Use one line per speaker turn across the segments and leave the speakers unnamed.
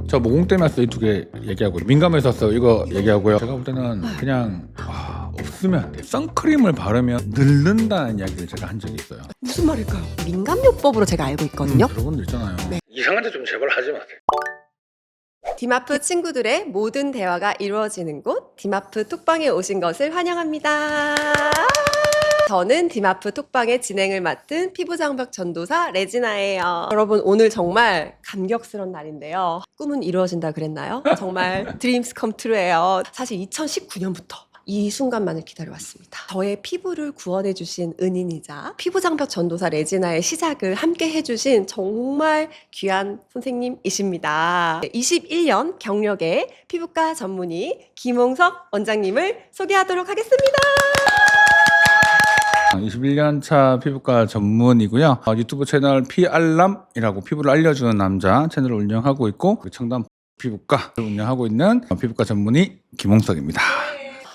저 모공 때문에 왔어 이 두 개 얘기하고 민감해서 왔어 이거 얘기하고요. 제가 볼 때는 그냥 없으면 안 돼. 선크림을 바르면 늙는다는 이야기를 제가 한 적이 있어요.
무슨 말일까요? 민감요법으로 제가 알고 있거든요.
그런 분들 있잖아요.
네.
이상한 데 좀 제발 하지 마세요.
디마프 친구들의 모든 대화가 이루어지는 곳 디마프 톡방에 오신 것을 환영합니다. 저는 디마프 톡방의 진행을 맡은 피부장벽 전도사 레지나예요. 여러분 오늘 정말 감격스러운 날인데요. 꿈은 이루어진다 그랬나요? 정말 드림스 컴 트루예요. 사실 2019년부터 이 순간만을 기다려왔습니다. 저의 피부를 구원해주신 은인이자 피부장벽 전도사 레지나의 시작을 함께 해주신 정말 귀한 선생님이십니다. 21년 경력의 피부과 전문의 김홍석 원장님을 소개하도록 하겠습니다.
21년 차 피부과 전문이고요. 유튜브 채널 피알람이라고 피부를 알려주는 남자 채널을 운영하고 있고 청담 피부과를 운영하고 있는 피부과 전문의 김홍석입니다.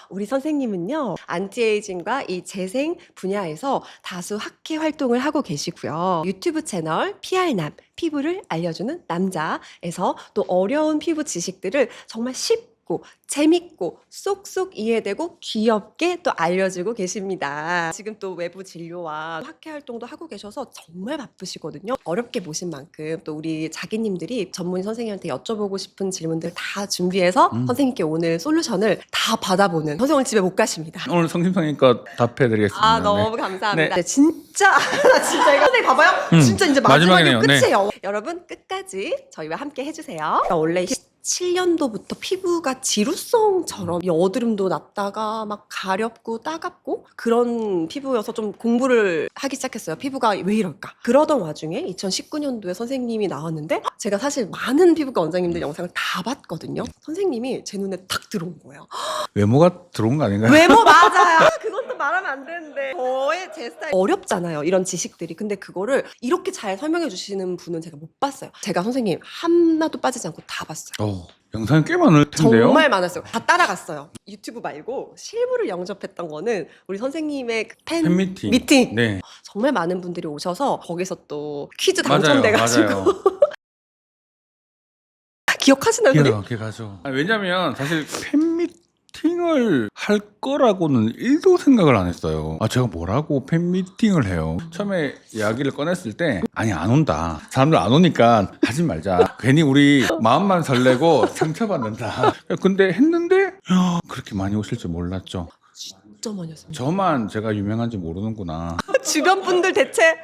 우리 선생님은요, 안티에이징과 이 재생 분야에서 다수 학회 활동을 하고 계시고요. 유튜브 채널 PR남, 피부를 알려주는 남자에서 또 어려운 피부 지식들을 정말 쉽고 재밌고 쏙쏙 이해되고 귀엽게 또 알려주고 계십니다. 지금 또 외부 진료와 학회 활동도 하고 계셔서 정말 바쁘시거든요. 어렵게 모신 만큼 또 우리 자기님들이 전문의 선생님한테 여쭤보고 싶은 질문들 다 준비해서 선생님께 오늘 솔루션을 다 받아보는 선생님 집에 못 가십니다.
오늘 성심성의껏 답해드리겠습니다.
너무 감사합니다.
네.
진짜 이거 선생님 봐봐요. 진짜 이제 마지막에
마지막이네요.
끝이에요. 여러분 끝까지 저희와 함께 해주세요. 원래 7년도부터 피부가 지루성처럼 여드름도 났다가 막 가렵고 따갑고 그런 피부여서 좀 공부를 하기 시작했어요. 피부가 왜 이럴까? 그러던 와중에 2019년도에 선생님이 나왔는데 제가 사실 많은 피부과 원장님들 영상을 다 봤거든요. 선생님이 제 눈에 탁 들어온 거예요.
외모가 들어온 거 아닌가요?
외모 맞아요. 그것도 말하면 안 되는데 제 스타일 어렵잖아요. 이런 지식들이. 근데 그거를 이렇게 잘 설명해 주시는 분은 제가 못 봤어요. 제가 선생님 하나도 빠지지 않고 다 봤어요.
영상이 꽤 많을 텐데요.
정말 많았어요. 다 따라갔어요. 유튜브 말고 실물을 영접했던 거는 우리 선생님의 팬 미팅.
네.
정말 많은 분들이 오셔서 거기서 또 퀴즈
맞아요.
당첨돼가지고 기억하시나요? 선생님?
기억하죠. 왜냐면 사실 팬미팅을 할 거라고는 1도 생각을 안 했어요. 제가 뭐라고 팬미팅을 해요. 처음에 이야기를 꺼냈을 때 아니 안 온다. 사람들 안 오니까 하지 말자. 괜히 우리 마음만 설레고 상처받는다. 근데 했는데 그렇게 많이 오실 줄 몰랐죠.
진짜 많이 왔어요.
저만 제가 유명한지 모르는구나.
주변 분들 대체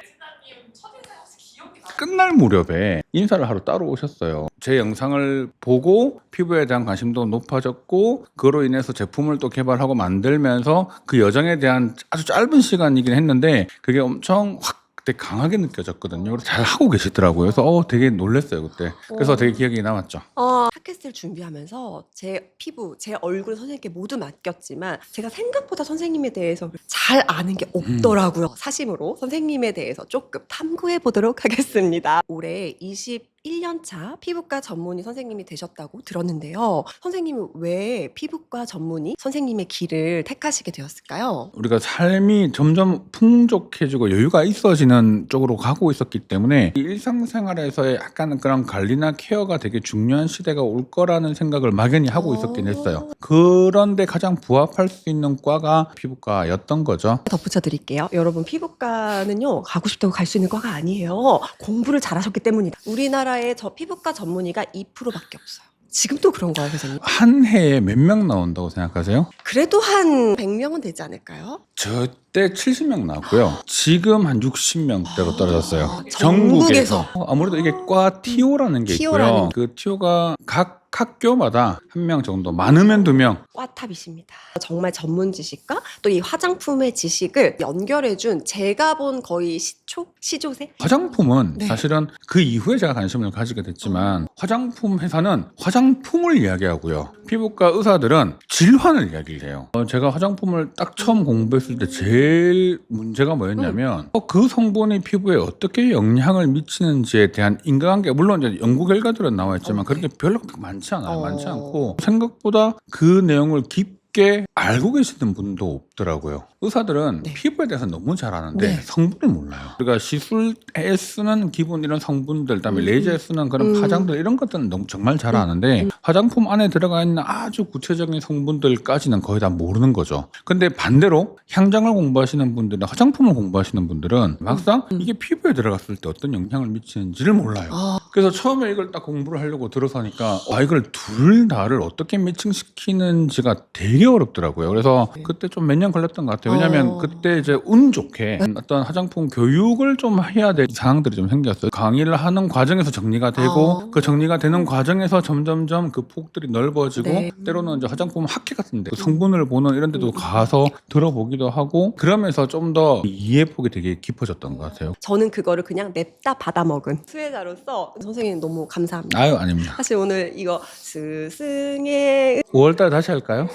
끝날 무렵에 인사를 하러 따로 오셨어요. 제 영상을 보고 피부에 대한 관심도 높아졌고 그로 인해서 제품을 또 개발하고 만들면서 그 여정에 대한 아주 짧은 시간이긴 했는데 그게 엄청 확 되게 강하게 느껴졌거든요. 그래서 잘 하고 계시더라고요. 그래서 되게 놀랐어요 그때. 그래서 되게 기억이 남았죠.
팟캐스트를 준비하면서 제 피부, 제 얼굴 선생님께 모두 맡겼지만 제가 생각보다 선생님에 대해서 잘 아는 게 없더라고요. 사심으로 선생님에 대해서 조금 탐구해 보도록 하겠습니다. 올해 21년 차 피부과 전문의 선생님이 되셨다고 들었는데요. 선생님은 왜 피부과 전문의 선생님의 길을 택하시게 되었을까요?
우리가 삶이 점점 풍족해지고 여유가 있어지는 쪽으로 가고 있었기 때문에 일상생활에서의 약간 그런 관리나 케어가 되게 중요한 시대가 올 거라는 생각을 막연히 하고 있었긴 했어요. 그런데 가장 부합할 수 있는 과가 피부과였던 거죠.
덧붙여 드릴게요. 여러분 피부과는요 가고 싶다고 갈 수 있는 과가 아니에요. 공부를 잘하셨기 때문이다. 우리나라의 저 피부과 전문의가 2%밖에 없어요. 지금도 그런 거예요, 선생님?
한 해에 몇 명 나온다고 생각하세요?
그래도 한 100명은 되지 않을까요?
저때 70명 나왔고요. 지금 한 60명대로 떨어졌어요.
전국에서.
아무래도 이게 과 TO라는 게
TO라는
있고요. 그 TO가 각 학교마다 한 명 정도, 많으면 2명.
꽈탑이십니다. 정말 전문 지식과 또 이 화장품의 지식을 연결해준 제가 본 거의 시조새?
화장품은
네.
사실은 그 이후에 제가 관심을 가지게 됐지만 화장품 회사는 화장품을 이야기하고요. 피부과 의사들은 질환을 이야기를 해요. 제가 화장품을 딱 처음 공부했을 때 제일 문제가 뭐였냐면 그 성분이 피부에 어떻게 영향을 미치는지에 대한 인과관계, 물론 이제 연구 결과들은 나와 있지만 그렇게 별로 많지 않아요. 많지 않고 생각보다 그 내용을 깊이 쉽게 알고 계시는 분도 없더라고요. 의사들은
네.
피부에 대해서 너무 잘 아는데
네.
성분을 몰라요. 우리가 시술에 쓰는 기본 이런 성분들, 그다음에
음.
레이저에 쓰는 그런
음.
파장들 이런 것들은 너무 정말 잘 아는데 화장품 안에 들어가 있는 아주 구체적인 성분들까지는 거의 다 모르는 거죠. 근데 반대로 향장을 공부하시는 분들이나 화장품을 공부하시는 분들은 막상 이게 피부에 들어갔을 때 어떤 영향을 미치는지를 몰라요.
아,
그래서 처음에 이걸 딱 공부를 하려고 들어서니까 이걸 둘 다를 어떻게 매칭시키는지가 되게 어렵더라고요. 그래서 그때 좀 몇 년 걸렸던 것 같아요. 왜냐하면 그때 이제 운 좋게 어떤 화장품 교육을 좀 해야 될 상황들이 좀 생겼어요. 강의를 하는 과정에서 정리가 되고 그 정리가 되는 과정에서 점점점 그 폭들이 넓어지고
네.
때로는 이제 화장품 학회 같은데 성분을 보는 이런 데도 가서 들어보기도 하고 그러면서 좀 더 이해 폭이 되게 깊어졌던 것 같아요.
저는 그거를 그냥 냅다 받아먹은 수혜자로서 선생님 너무 감사합니다.
아유, 아닙니다.
사실 오늘 이거 스승의
5월달에 다시 할까요?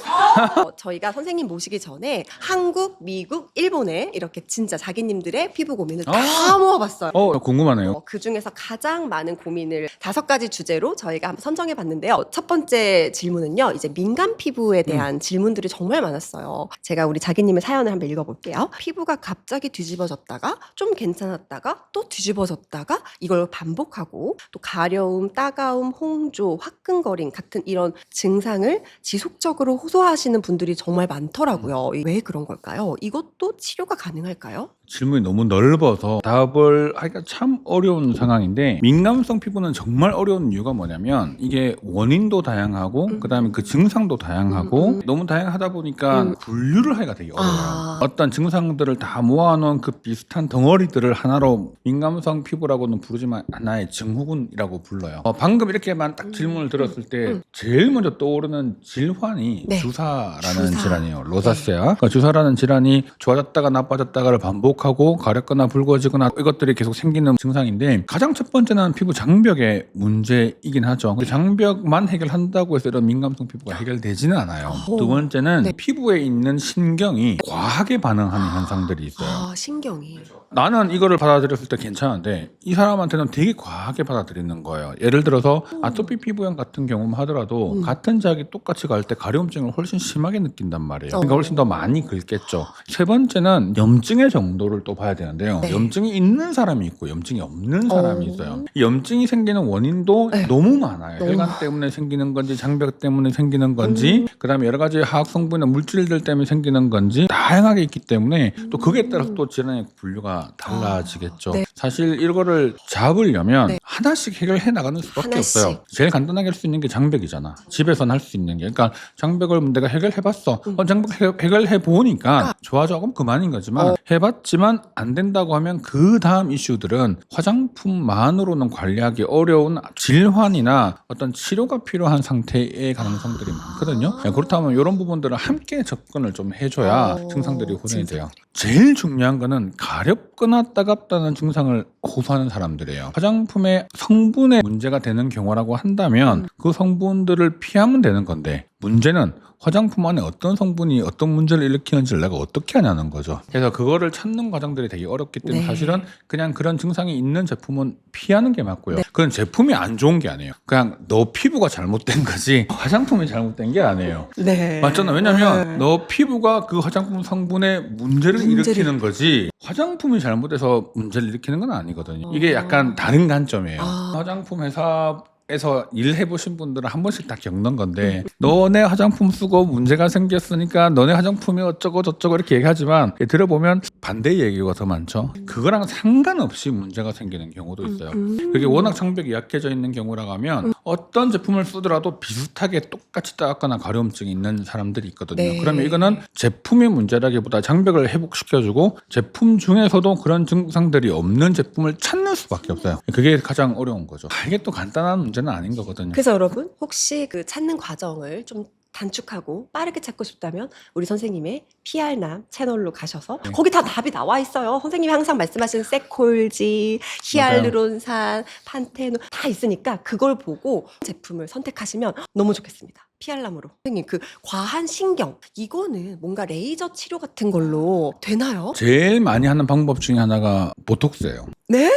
저희가 선생님 모시기 전에 한국, 미국, 일본에 이렇게 진짜 자기님들의 피부 고민을 다 모아봤어요.
궁금하네요.
그 중에서 가장 많은 고민을 5가지 주제로 저희가 한번 선정해 봤는데요. 첫 번째 질문은요. 이제 민감 피부에 대한 질문들이 정말 많았어요. 제가 우리 자기님의 사연을 한번 읽어볼게요. 피부가 갑자기 뒤집어졌다가 좀 괜찮았다가 또 뒤집어졌다가 이걸 반복하고 또 가려움, 따가움, 홍조, 화끈거림 같은 이런 증상을 지속적으로 호소하시는 분들이 정말 많더라고요. 왜 그런 걸까요? 이것도 치료가 가능할까요?
질문이 너무 넓어서 답을 하기가 참 어려운 상황인데 민감성 피부는 정말 어려운 이유가 뭐냐면 이게 원인도 다양하고 그다음에 그 증상도 다양하고 너무 다양하다 보니까 분류를 하기가 되게 어려워요. 어떤 증상들을 다 모아놓은 그 비슷한 덩어리들을 하나로 민감성 피부라고는 부르지만 하나의 증후군이라고 불러요. 방금 이렇게만 딱 질문을 들었을 때 제일 먼저 떠오르는 질환이
네.
주사라는
주사.
질환이에요. 로사세아. 그러니까 주사라는 질환이 좋아졌다가 나빠졌다가를 반복하고 가렵거나 붉어지거나 이것들이 계속 생기는 증상인데 가장 첫 번째는 피부 장벽의 문제이긴 하죠. 그 장벽만 해결한다고 해서 이런 민감성 피부가 해결되지는 않아요. 두 번째는
네.
피부에 있는 신경이 과하게 반응하는 현상들이 있어요.
신경이.
나는 이거를 받아들였을 때 괜찮은데 이 사람한테는 되게 과하게 받아들이는 거예요. 예를 들어서 아토피 피부염 같은 경우만 하더라도 같은 자기 똑같이 갈 때 가려움증을 훨씬 심하게 느낀단 말이에요. 그러니까 훨씬 더 많이 긁겠죠. 세 번째는 염증의 정도를 또 봐야 되는데요.
네.
염증이 있는 사람이 있고 염증이 없는 사람이 있어요. 이 염증이 생기는 원인도 너무 많아요.
너무
혈관 때문에 생기는 건지 장벽 때문에 생기는 건지 그다음에 여러 가지 화학 성분이나 물질들 때문에 생기는 건지 다양하게 있기 때문에 또 거기에 따라서 또 질환의 분류가 달라지겠죠.
네.
사실 이거를 잡으려면
네.
하나씩 해결해 나가는 수밖에
하나씩.
없어요. 제일 간단하게 할 수 있는 게 장벽이잖아. 집에서는 할 수 있는 게. 그러니까 장벽을 내가 해결해봤어. 장벽 해결해 보니까 좋아져. 그럼 그만인 거지만 해봤지만 안 된다고 하면 그 다음 이슈들은 화장품만으로는 관리하기 어려운 질환이나 어떤 치료가 필요한 상태의 가능성들이 많거든요. 그렇다면 이런 부분들은 함께 접근을 좀 해줘야 증상들이 호전이 돼요. 제일 중요한 거는 가렵거나 따갑다는 증상을 호소하는 사람들이에요. 화장품의 성분에 문제가 되는 경우라고 한다면 그 성분들을 피하면 되는 건데 문제는 화장품 안에 어떤 성분이 어떤 문제를 일으키는지를 내가 어떻게 하냐는 거죠. 그래서 그거를 찾는 과정들이 되게 어렵기 때문에
네.
사실은 그냥 그런 증상이 있는 제품은 피하는 게 맞고요. 그건 제품이 안 좋은 게 아니에요. 그냥 너 피부가 잘못된 거지 화장품이 잘못된 게 아니에요.
네.
맞잖아. 왜냐면 너 피부가 그 화장품 성분에 문제를 일으키는 거지 화장품이 잘못돼서 문제를 일으키는 건 아니거든요. 이게 약간 다른 관점이에요. 화장품 회사에서 일해보신 분들은 한 번씩 다 겪는 건데 너네 화장품 쓰고 문제가 생겼으니까 너네 화장품이 어쩌고 저쩌고 이렇게 얘기하지만 들어보면 반대 얘기가 더 많죠. 그거랑 상관없이 문제가 생기는 경우도 있어요. 그게 워낙 장벽이 약해져 있는 경우라고 하면 어떤 제품을 쓰더라도 비슷하게 똑같이 따갑거나 가려움증이 있는 사람들이 있거든요.
네.
그러면 이거는 제품의 문제라기보다 장벽을 회복시켜주고 제품 중에서도 그런 증상들이 없는 제품을 찾는 수밖에 없어요. 그게 가장 어려운 거죠. 이게 또 간단한 문제는 아닌 거거든요.
그래서 여러분 혹시 그 찾는 과정을 좀 단축하고 빠르게 찾고 싶다면 우리 선생님의 PR남 채널로 가셔서 거기 다 답이 나와 있어요. 선생님이 항상 말씀하시는 세콜지, 히알루론산, 판테놀 다 있으니까 그걸 보고 제품을 선택하시면 너무 좋겠습니다. PR남으로. 선생님 그 과한 신경 이거는 뭔가 레이저 치료 같은 걸로 되나요?
제일 많이 하는 방법 중에 하나가 보톡스예요.
네?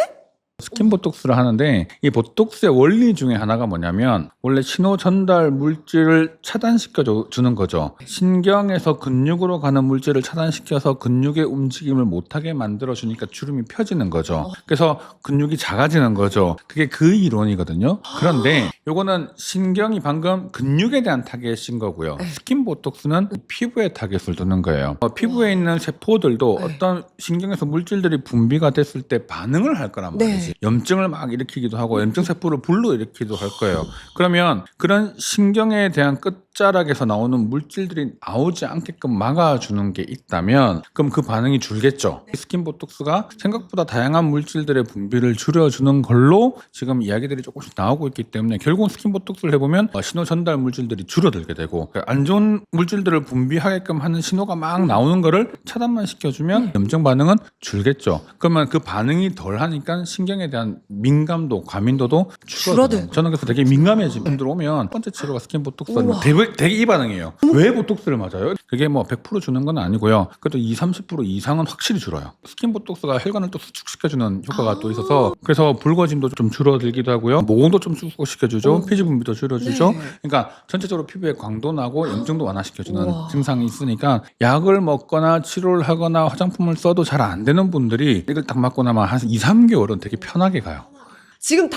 스킨 보톡스를 하는데 이 보톡스의 원리 중에 하나가 뭐냐면 원래 신호 전달 물질을 차단시켜 주는 거죠. 신경에서 근육으로 가는 물질을 차단시켜서 근육의 움직임을 못하게 만들어 주니까 주름이 펴지는 거죠. 그래서 근육이 작아지는 거죠. 그게 그 이론이거든요. 그런데 요거는 신경이 방금 근육에 대한 타겟인 거고요. 스킨 보톡스는 피부에 타겟을 두는 거예요. 피부에 있는 세포들도 어떤 신경에서 물질들이 분비가 됐을 때 반응을 할 거란 말이지. 염증을 막 일으키기도 하고 염증 세포를 불러일으키기도 할 거예요. 그러면 그런 신경에 대한 끝자락에서 나오는 물질들이 나오지 않게끔 막아주는 게 있다면 그럼 그 반응이 줄겠죠. 스킨 보톡스가 생각보다 다양한 물질들의 분비를 줄여주는 걸로 지금 이야기들이 조금씩 나오고 있기 때문에 결국은 스킨 보톡스를 해보면 신호 전달 물질들이 줄어들게 되고 안 좋은 물질들을 분비하게끔 하는 신호가 막 나오는 거를 차단만 시켜주면 염증 반응은 줄겠죠. 그러면 그 반응이 덜 하니까 신경에 대한 민감도, 과민도도 줄어들어요. 저는 그래서 되게 민감해진 분들 오면 첫 번째 치료가 스킨 보톡스는 되게 이 반응이에요. 왜 보톡스를 맞아요? 그게 뭐 100% 주는 건 아니고요. 그래도 20-30% 이상은 확실히 줄어요. 스킨 보톡스가 혈관을 또 수축시켜주는 효과가 또 있어서 그래서 붉어짐도 좀 줄어들기도 하고요. 모공도 좀 수축시켜주죠. 피지 분비도 줄여주죠. 그러니까 전체적으로 피부에 광도 나고 염증도 완화시켜주는 증상이 있으니까 약을 먹거나 치료를 하거나 화장품을 써도 잘 안 되는 분들이 이걸 딱 맞고 나면 한 2-3개월은 되게 편하게 가요.
지금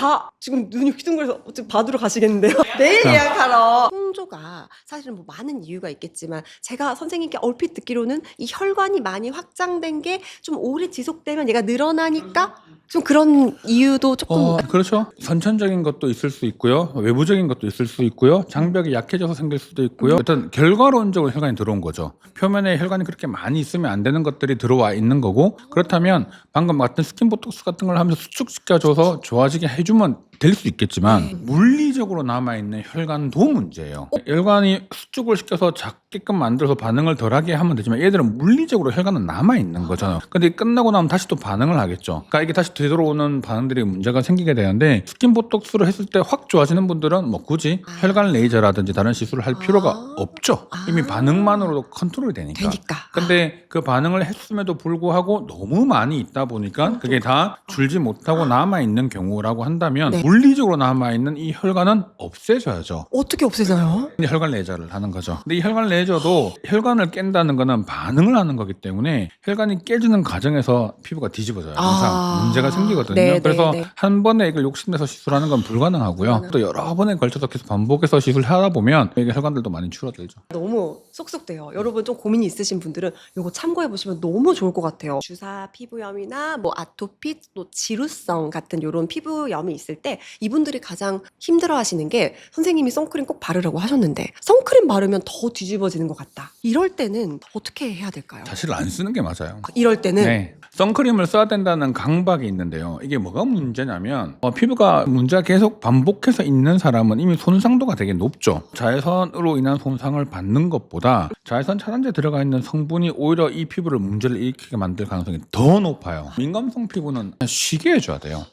눈이 휘둥그레서 어떻게 받으러 가시겠는데요? 내일 예약하러. 홍조가 사실은 뭐 많은 이유가 있겠지만 제가 선생님께 얼핏 듣기로는 이 혈관이 많이 확장된 게 좀 오래 지속되면 얘가 늘어나니까 좀 그런 이유도 조금
그렇죠. 선천적인 것도 있을 수 있고요. 외부적인 것도 있을 수 있고요. 장벽이 약해져서 생길 수도 있고요. 일단 결과론적으로 혈관이 들어온 거죠. 표면에 혈관이 그렇게 많이 있으면 안 되는 것들이 들어와 있는 거고 그렇다면 방금 같은 스킨 보톡스 같은 걸 하면서 수축시켜줘서 좋아지게 해주면 될 수 있겠지만 물리적으로 남아있는 혈관도 문제예요. 혈관이 수축을 시켜서 작게끔 만들어서 반응을 덜하게 하면 되지만 얘들은 물리적으로 혈관은 남아있는 거잖아요. 근데 끝나고 나면 다시 또 반응을 하겠죠. 그러니까 이게 다시 되돌아오는 반응들이 문제가 생기게 되는데 스킨 보톡스를 했을 때 확 좋아지는 분들은 뭐 굳이 혈관 레이저라든지 다른 시술을 할 필요가 없죠. 이미 반응만으로도 컨트롤이 되니까. 근데 그 반응을 했음에도 불구하고 너무 많이 있다 보니까 그게 다 줄지 못하고 남아있는 경우라고 한다면 물리적으로 남아있는 이 혈관은 없애줘야죠.
어떻게 없애져요?
혈관 레이저를 하는 거죠. 근데 이 혈관 레이저도 혈관을 깬다는 거는 반응을 하는 거기 때문에 혈관이 깨지는 과정에서 피부가 뒤집어져요. 항상 문제가 생기거든요. 그래서 한 번에 이걸 욕심내서 시술하는 건 불가능하고요. 또 여러 번에 걸쳐서 계속 반복해서 시술하다 보면 이게 혈관들도 많이 줄어들죠.
너무 쏙쏙돼요. 여러분 좀 고민이 있으신 분들은 이거 참고해 보시면 너무 좋을 것 같아요. 주사 피부염이나 뭐 아토피, 또 지루성 같은 이런 피부염이 있을 때 이분들이 가장 힘들어하시는 게 선생님이 선크림 꼭 바르라고 하셨는데 선크림 바르면 더 뒤집어지는 것 같다. 이럴 때는 어떻게 해야 될까요?
사실 안 쓰는 게 맞아요.
이럴 때는
선크림을 써야 된다는 강박이 있는데요. 이게 뭐가 문제냐면 피부가 문제가 계속 반복해서 있는 사람은 이미 손상도가 되게 높죠. 자외선으로 인한 손상을 받는 것보다 자외선 차단제 들어가 있는 성분이 오히려 이 피부를 문제를 일으키게 만들 가능성이 더 높아요. 민감성 피부는 쉬게 해줘야 돼요.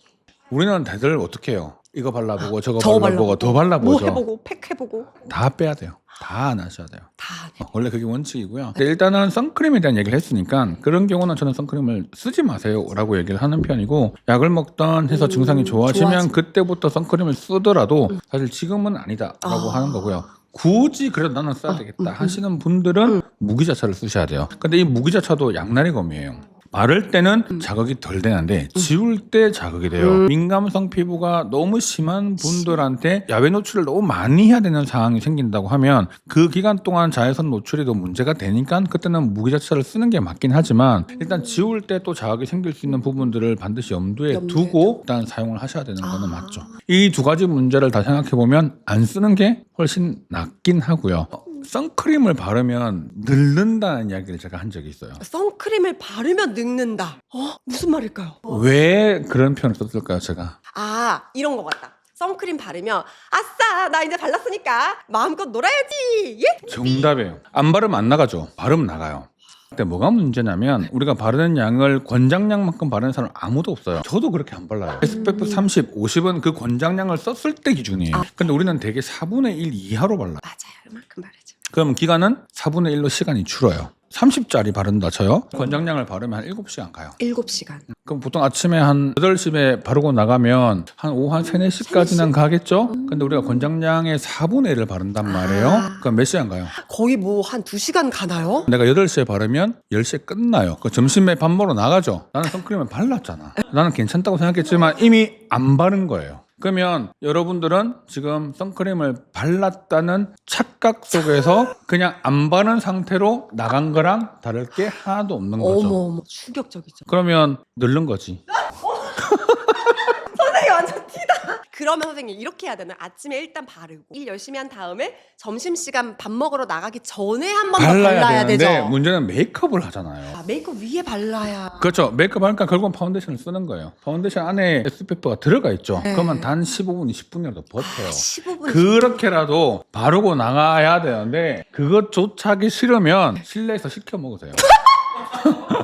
우리는 다들 어떻게 해요? 이거 발라보고 저거 발라보고 더 발라보죠.
뭐 해보고 팩 해보고
다 빼야 돼요. 다 안 하셔야 돼요.
다
원래 그게 원칙이고요. 근데 일단은 선크림에 대한 얘기를 했으니까 그런 경우는 저는 선크림을 쓰지 마세요 라고 얘기를 하는 편이고 약을 먹던 해서 증상이 좋아지면 그때부터 선크림을 쓰더라도 사실 지금은 아니다 라고 하는 거고요. 굳이 그래도 나는 써야 되겠다 하시는 분들은 무기자차를 쓰셔야 돼요. 근데 이 무기자차도 양날의검이에요. 바를 때는 자극이 덜 되는데 지울 때 자극이 돼요. 민감성 피부가 너무 심한 분들한테 야외 노출을 너무 많이 해야 되는 상황이 생긴다고 하면 그 기간 동안 자외선 노출이 더 문제가 되니까 그때는 무기자차를 쓰는 게 맞긴 하지만 일단 지울 때 또 자극이 생길 수 있는 부분들을 반드시 염두에 두고 일단 사용을 하셔야 되는 거는 맞죠. 이 두 가지 문제를 다 생각해 보면 안 쓰는 게 훨씬 낫긴 하고요. 선크림을 바르면 늙는다는 이야기를 제가 한 적이 있어요.
선크림을 바르면 늙는다. 무슨 말일까요?
왜 그런 표현을 썼을까요, 제가?
이런 것 같다. 선크림 바르면 아싸 나 이제 발랐으니까 마음껏 놀아야지. 예? 정답이에요.
안 바르면 안 나가죠. 바르면 나가요. 근데 뭐가 문제냐면 우리가 바르는 양을 권장량만큼 바르는 사람 아무도 없어요. 저도 그렇게 안 발라요. SPF 30, 50은 그 권장량을 썼을 때 기준이에요. 근데 우리는 되게 4분의 1 이하로 발라요.
맞아요. 이만큼 바르죠.
그럼 기간은 4분의 1로 시간이 줄어요. 30짜리 바른다 쳐요. 권장량을 바르면 한 7시간 가요.
7시간.
그럼 보통 아침에 한 8시에 바르고 나가면 한 오후 한 3, 4시까지는 가겠죠? 근데 우리가 권장량의 4분의 1을 바른단 말이에요. 그럼 몇 시간 가요?
거의 뭐 한 2시간 가나요?
내가 8시에 바르면 10시에 끝나요. 그 점심에 밥 먹으러 나가죠. 나는 선크림을 발랐잖아. 나는 괜찮다고 생각했지만 이미 안 바른 거예요. 그러면 여러분들은 지금 선크림을 발랐다는 착각 속에서 그냥 안 바른 상태로 나간 거랑 다를 게 하나도 없는 거죠.
어머, 충격적이죠.
그러면 늘른 거지.
선생님 완전 티다. 그러면 선생님 이렇게 해야 되나? 아침에 일단 바르고 일 열심히 한 다음에 점심시간 밥 먹으러 나가기 전에 한 번 더 발라야
되는데
되죠.
문제는 메이크업을 하잖아요.
아, 메이크업 위에 발라야.
그렇죠. 메이크업 하니까 결국은 파운데이션을 쓰는 거예요. 파운데이션 안에 SPF가 들어가 있죠.
네.
그러면 단 15분, 20분이라도 버텨요.
15분.
그렇게라도 바르고 나가야 되는데 그것조차 하기 싫으면 실내에서 시켜 먹으세요.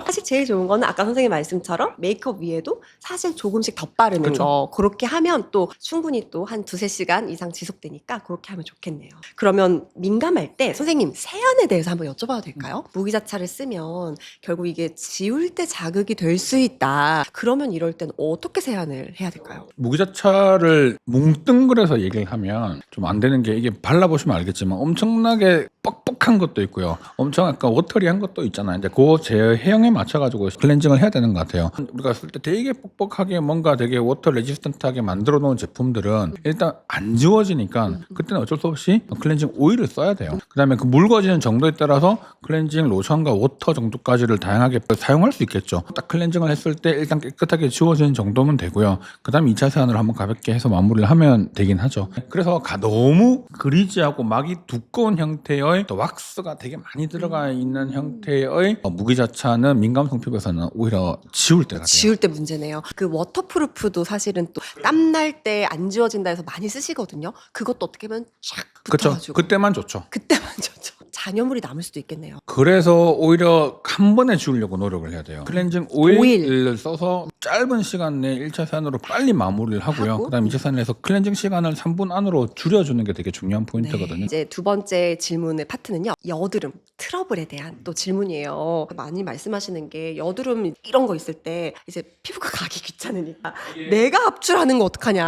사실 제일 좋은 거는 아까 선생님 말씀처럼 메이크업 위에도 사실 조금씩 덧바르는
그쵸.
거. 그렇게 하면 또 충분히 또 한 2-3시간 이상 지속되니까 그렇게 하면 좋겠네요. 그러면 민감할 때 선생님 세안에 대해서 한번 여쭤봐도 될까요? 무기자차를 쓰면 결국 이게 지울 때 자극이 될 수 있다. 그러면 이럴 땐 어떻게 세안을 해야 될까요?
무기자차를 뭉뚱그려서 얘기를 하면 좀 안 되는 게 이게 발라보시면 알겠지만 엄청나게 뻑뻑한 것도 있고요. 엄청 약간 워터리한 것도 있잖아요. 이제 그 제형에 맞춰가지고 클렌징을 해야 되는 것 같아요. 우리가 쓸 때 되게 뻑뻑하게 뭔가 되게 워터 레지스턴트하게 만들어 놓은 제품들은 일단 안 지워지니까 그때는 어쩔 수 없이 클렌징 오일을 써야 돼요. 그 다음에 그 묽어지는 정도에 따라서 클렌징 로션과 워터 정도까지를 다양하게 사용할 수 있겠죠. 딱 클렌징을 했을 때 일단 깨끗하게 지워지는 정도면 되고요. 그 다음에 2차 세안을 한번 가볍게 해서 마무리를 하면 되긴 하죠. 그래서 너무 그리지하고 막이 두꺼운 형태의 또 왁스가 되게 많이 들어가 있는 형태의 무기자차는 민감성 피부에서는 오히려 지울 때가 돼요.
지울 때 문제네요. 그 워터프루프도 사실은 또 땀날 때 안 지워진다 해서 많이 쓰시거든요. 그것도 어떻게 보면 쫙
그렇죠.
붙어가지고
그때만 좋죠.
그때만 좋죠. 잔여물이 남을 수도 있겠네요.
그래서 오히려 한 번에 지우려고 노력을 해야 돼요. 클렌징 오일을 써서 짧은 시간 내에 1차 세안으로 빨리 마무리를 하고요.
하고?
그다음에 2차 세안을 해서 클렌징 시간을 3분 안으로 줄여주는 게 되게 중요한 포인트거든요.
네. 이제 두 번째 질문의 파트는요. 여드름, 트러블에 대한 또 질문이에요. 많이 말씀하시는 게 여드름 이런 거 있을 때 이제 피부가 가기 귀찮으니까 내가 압출하는 거 어떡하냐.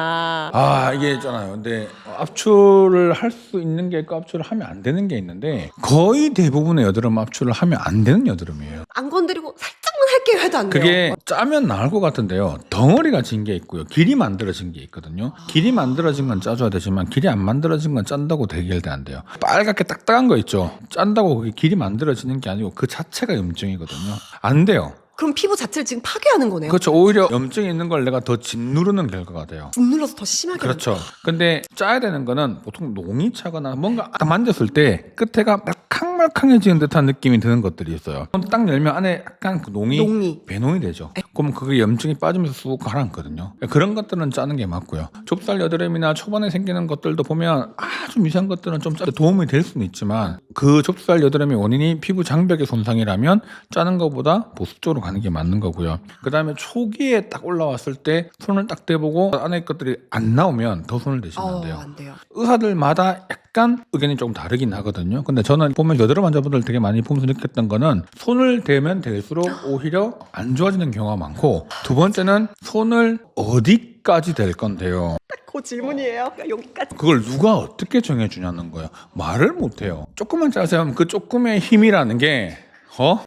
아 이게 있잖아요. 근데 압출을 할 수 있는 게 있고 압출을 하면 안 되는 게 있는데 거의 대부분의 여드름 압출을 하면 안 되는 여드름이에요.
안 건드리고 살짝만 할게요 해도 안 돼요.
그게 짜면 나을 것 같은데요. 덩어리가 진 게 있고요. 길이 만들어진 게 있거든요. 길이 만들어진 건 짜줘야 되지만 길이 안 만들어진 건 짠다고 대결돼 안 돼요. 빨갛게 딱딱한 거 있죠. 짠다고 그게 길이 만들어지는 게 아니고 그 자체가 염증이거든요. 안 돼요.
그럼 피부 자체를 지금 파괴하는 거네요.
그렇죠. 오히려 염증이 있는 걸 내가 더 짓누르는 결과가 돼요.
국 눌러서 더 심하게.
그렇죠. 근데 짜야 되는 거는 보통 농이 차거나 뭔가 딱 만졌을 때 끝에가 말캉말캉해지는 듯한 느낌이 드는 것들이 있어요. 딱 열면 안에 약간 그 농이 배농이 되죠. 그럼 그게 염증이 빠지면서 쑥 가라앉거든요. 그런 것들은 짜는 게 맞고요. 좁쌀 여드름이나 초반에 생기는 것들도 보면 아주 미세한 것들은 좀 도움이 될 수는 있지만 그 좁쌀 여드름의 원인이 피부 장벽의 손상이라면 짜는 것보다 보습적으로 가는 게 맞는 거고요. 그 다음에 초기에 딱 올라왔을 때 손을 딱 대보고 안에 것들이 안 나오면 더 손을 대시면 안 돼요.
안 돼요.
의사들마다 약간 의견이 조금 다르긴 하거든요. 근데 저는 보면 여드름 환자분들 되게 많이 보면서 느꼈던 거는 손을 대면 대수록 오히려 안 좋아지는 경우가 많고 두 번째는 손을 어디까지 댈 건데요.
그 질문이에요. 여기까지.
그걸 누가 어떻게 정해주냐는 거예요. 말을 못해요. 조금만 짜세요. 그 조금의 힘이라는 게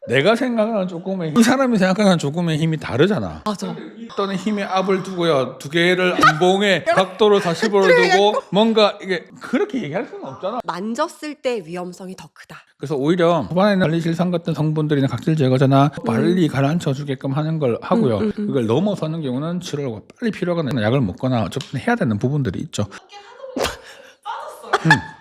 내가 생각하는 조금의 이 사람이 생각하는 조금의 힘이 다르잖아.
맞아.
어떤 힘의 압을 두고요. 두 개를 안봉에 각도를 40도를 두고 뭔가 이게 그렇게 얘기할 수는 없잖아.
만졌을 때 위험성이 더 크다.
그래서 오히려 초반에 관리실상 같은 성분들이나 각질 제거제나 빨리 가라앉혀 주게끔 하는 걸 하고요. 그걸 넘어서는 경우는 치료가 빨리 필요하거나 약을 먹거나 어쨌든 해야 되는 부분들이 있죠.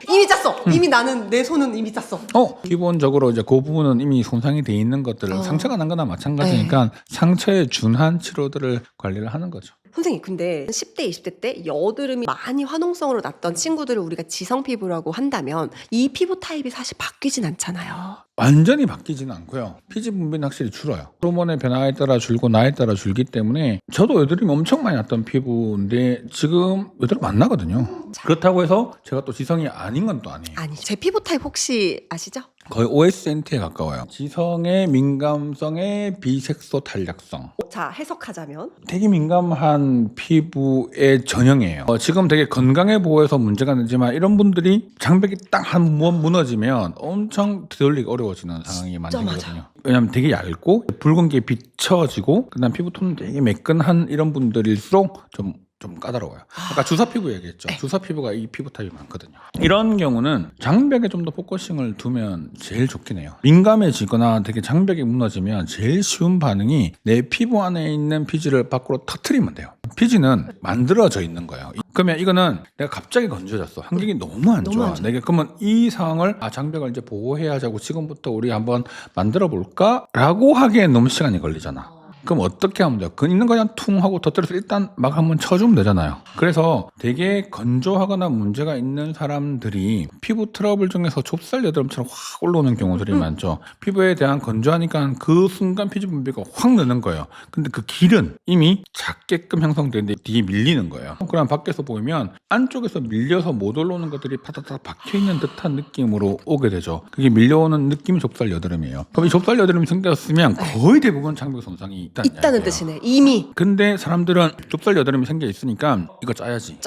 이미 짰어. 이미 나는 내 손은 이미 짰어.
기본적으로 이제 그 부분은 이미 손상이 돼 있는 것들을 상처가 난 거나 마찬가지니까 상처에 준한 치료들을 관리를 하는 거죠.
선생님 근데 10대 20대 때 여드름이 많이 화농성으로 났던 친구들을 우리가 지성 피부라고 한다면 이 피부 타입이 사실 바뀌진 않잖아요.
완전히 바뀌지는 않고요. 피지 분비는 확실히 줄어요. 호르몬의 변화에 따라 줄고 나이에 따라 줄기 때문에 저도 여드름이 엄청 많이 났던 피부인데 지금 여드름 안 나거든요. 그렇다고 해서 제가 또 지성이 아닌 건 또 아니에요.
아니 제 피부 타입 혹시 아시죠?
거의 OSNT에 가까워요. 지성의 민감성의 비색소 탄력성.
자, 해석하자면
되게 민감한 피부의 전형이에요. 지금 되게 건강해 보여서 문제가 되지만 이런 분들이 장벽이 딱 한 번 무너지면 엄청 되돌리기 어려워지는 상황이 만들거든요. 왜냐하면 되게 얇고 붉은 게 비쳐지고 그다음 피부 톤은 되게 매끈한 이런 분들일수록 좀 까다로워요. 아까 주사 피부 얘기했죠. 주사 피부가 이 피부 타입이 많거든요. 이런 경우는 장벽에 좀 더 포커싱을 두면 제일 좋긴 해요. 민감해지거나 되게 장벽이 무너지면 제일 쉬운 반응이 내 피부 안에 있는 피지를 밖으로 터트리면 돼요. 피지는 만들어져 있는 거예요. 그러면 이거는 내가 갑자기 건조해졌어. 환경이 너무 안 좋아. 내가 그러면 이 상황을 장벽을 이제 보호해야 하자고 지금부터 우리 한번 만들어 볼까라고 하기엔 너무 시간이 걸리잖아. 그럼 어떻게 하면 돼요? 있는 거 그냥 퉁 하고 터뜨려서 일단 막 한번 쳐주면 되잖아요. 그래서 되게 건조하거나 문제가 있는 사람들이 피부 트러블 중에서 좁쌀 여드름처럼 확 올라오는 경우들이 많죠. 피부에 대한 건조하니까 그 순간 피지 분비가 확 느는 거예요. 근데 그 길은 이미 작게끔 형성되는데 뒤에 밀리는 거예요. 그럼 밖에서 보면 안쪽에서 밀려서 못 올라오는 것들이 파닥파닥 박혀있는 듯한 느낌으로 오게 되죠. 그게 밀려오는 느낌이 좁쌀 여드름이에요. 그럼 이 좁쌀 여드름이 생겼으면 거의 대부분 장벽 손상이
있다는 뜻이네. 이미.
근데 사람들은 좁쌀 여드름이 생겨 있으니까 이거 짜야지.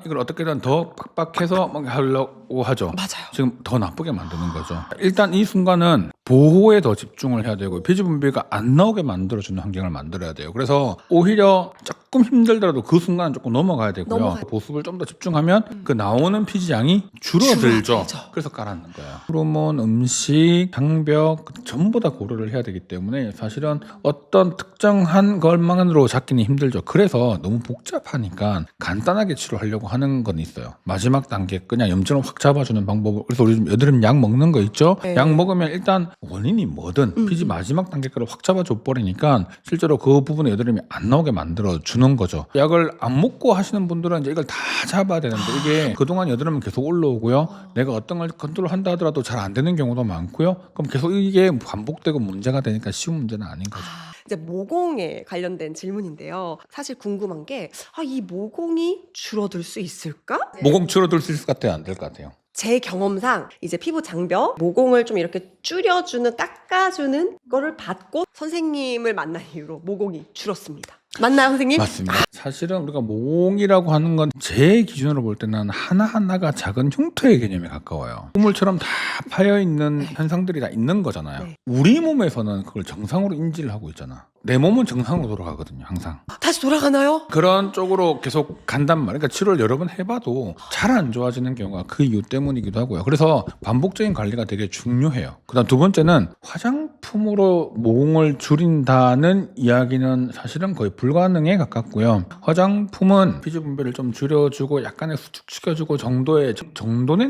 이걸 어떻게든 더 빡빡해서 막 하려고 하죠.
맞아요.
지금 더 나쁘게 만드는 거죠. 일단 이 순간은 보호에 더 집중을 해야 되고 피지 분비가 안 나오게 만들어주는 환경을 만들어야 돼요. 그래서 오히려 조금 힘들더라도 그 순간은 조금 넘어가야 되고요. 보습을 좀 더 집중하면 그 나오는 피지 양이 줄어들죠. 그래서 깔아놓는 거예요. 호르몬, 음식, 장벽 전부 다 고려를 해야 되기 때문에 사실은 어떤 특정한 것만으로 잡기는 힘들죠. 그래서 너무 복잡하니까 간단하게 치료하려고 하는 건 있어요. 마지막 단계 그냥 염증을 확 잡아주는 방법을. 그래서 우리 여드름 약 먹는 거 있죠. 약 먹으면 일단 원인이 뭐든 피지 마지막 단계까지 확 잡아줘 버리니까 실제로 그 부분에 여드름이 안 나오게 만들어 주는 거죠. 약을 안 먹고 하시는 분들은 이제 이걸 다 잡아야 되는데 이게 그동안 여드름은 계속 올라오고요. 내가 어떤 걸 컨트롤 한다 하더라도 잘 안 되는 경우도 많고요. 그럼 계속 이게 반복되고 문제가 되니까 쉬운 문제는 아닌 거죠.
이제 모공에 관련된 질문인데요. 사실 궁금한 게 이 모공이 줄어들 수 있을까?
모공 줄어들 수 있을 것 같아요? 안 될 것 같아요?
제 경험상 이제 피부 장벽, 모공을 좀 이렇게 줄여주는, 깎아주는 거를 받고 선생님을 만난 이후로 모공이 줄었습니다. 맞나요, 선생님?
맞습니다. 사실은 우리가 모공이라고 하는 건 제 기준으로 볼 때는 하나하나가 작은 흉터의 개념에 가까워요. 우물처럼 다 파여있는 현상들이 다 있는 거잖아요. 우리 몸에서는 그걸 정상으로 인지를 하고 있잖아. 내 몸은 정상으로 돌아가거든요, 항상.
다시 돌아가나요?
그런 쪽으로 계속 간단 말이에요. 그러니까 치료를 여러 번 해봐도 잘 안 좋아지는 경우가 그 이유 때문이기도 하고요. 그래서 반복적인 관리가 되게 중요해요. 그다음 두 번째는 화장품으로 모공을 줄인다는 이야기는 사실은 거의 불가능에 가깝고요. 화장품은 피지 분비를 좀 줄여주고 약간의 수축시켜주고 정도의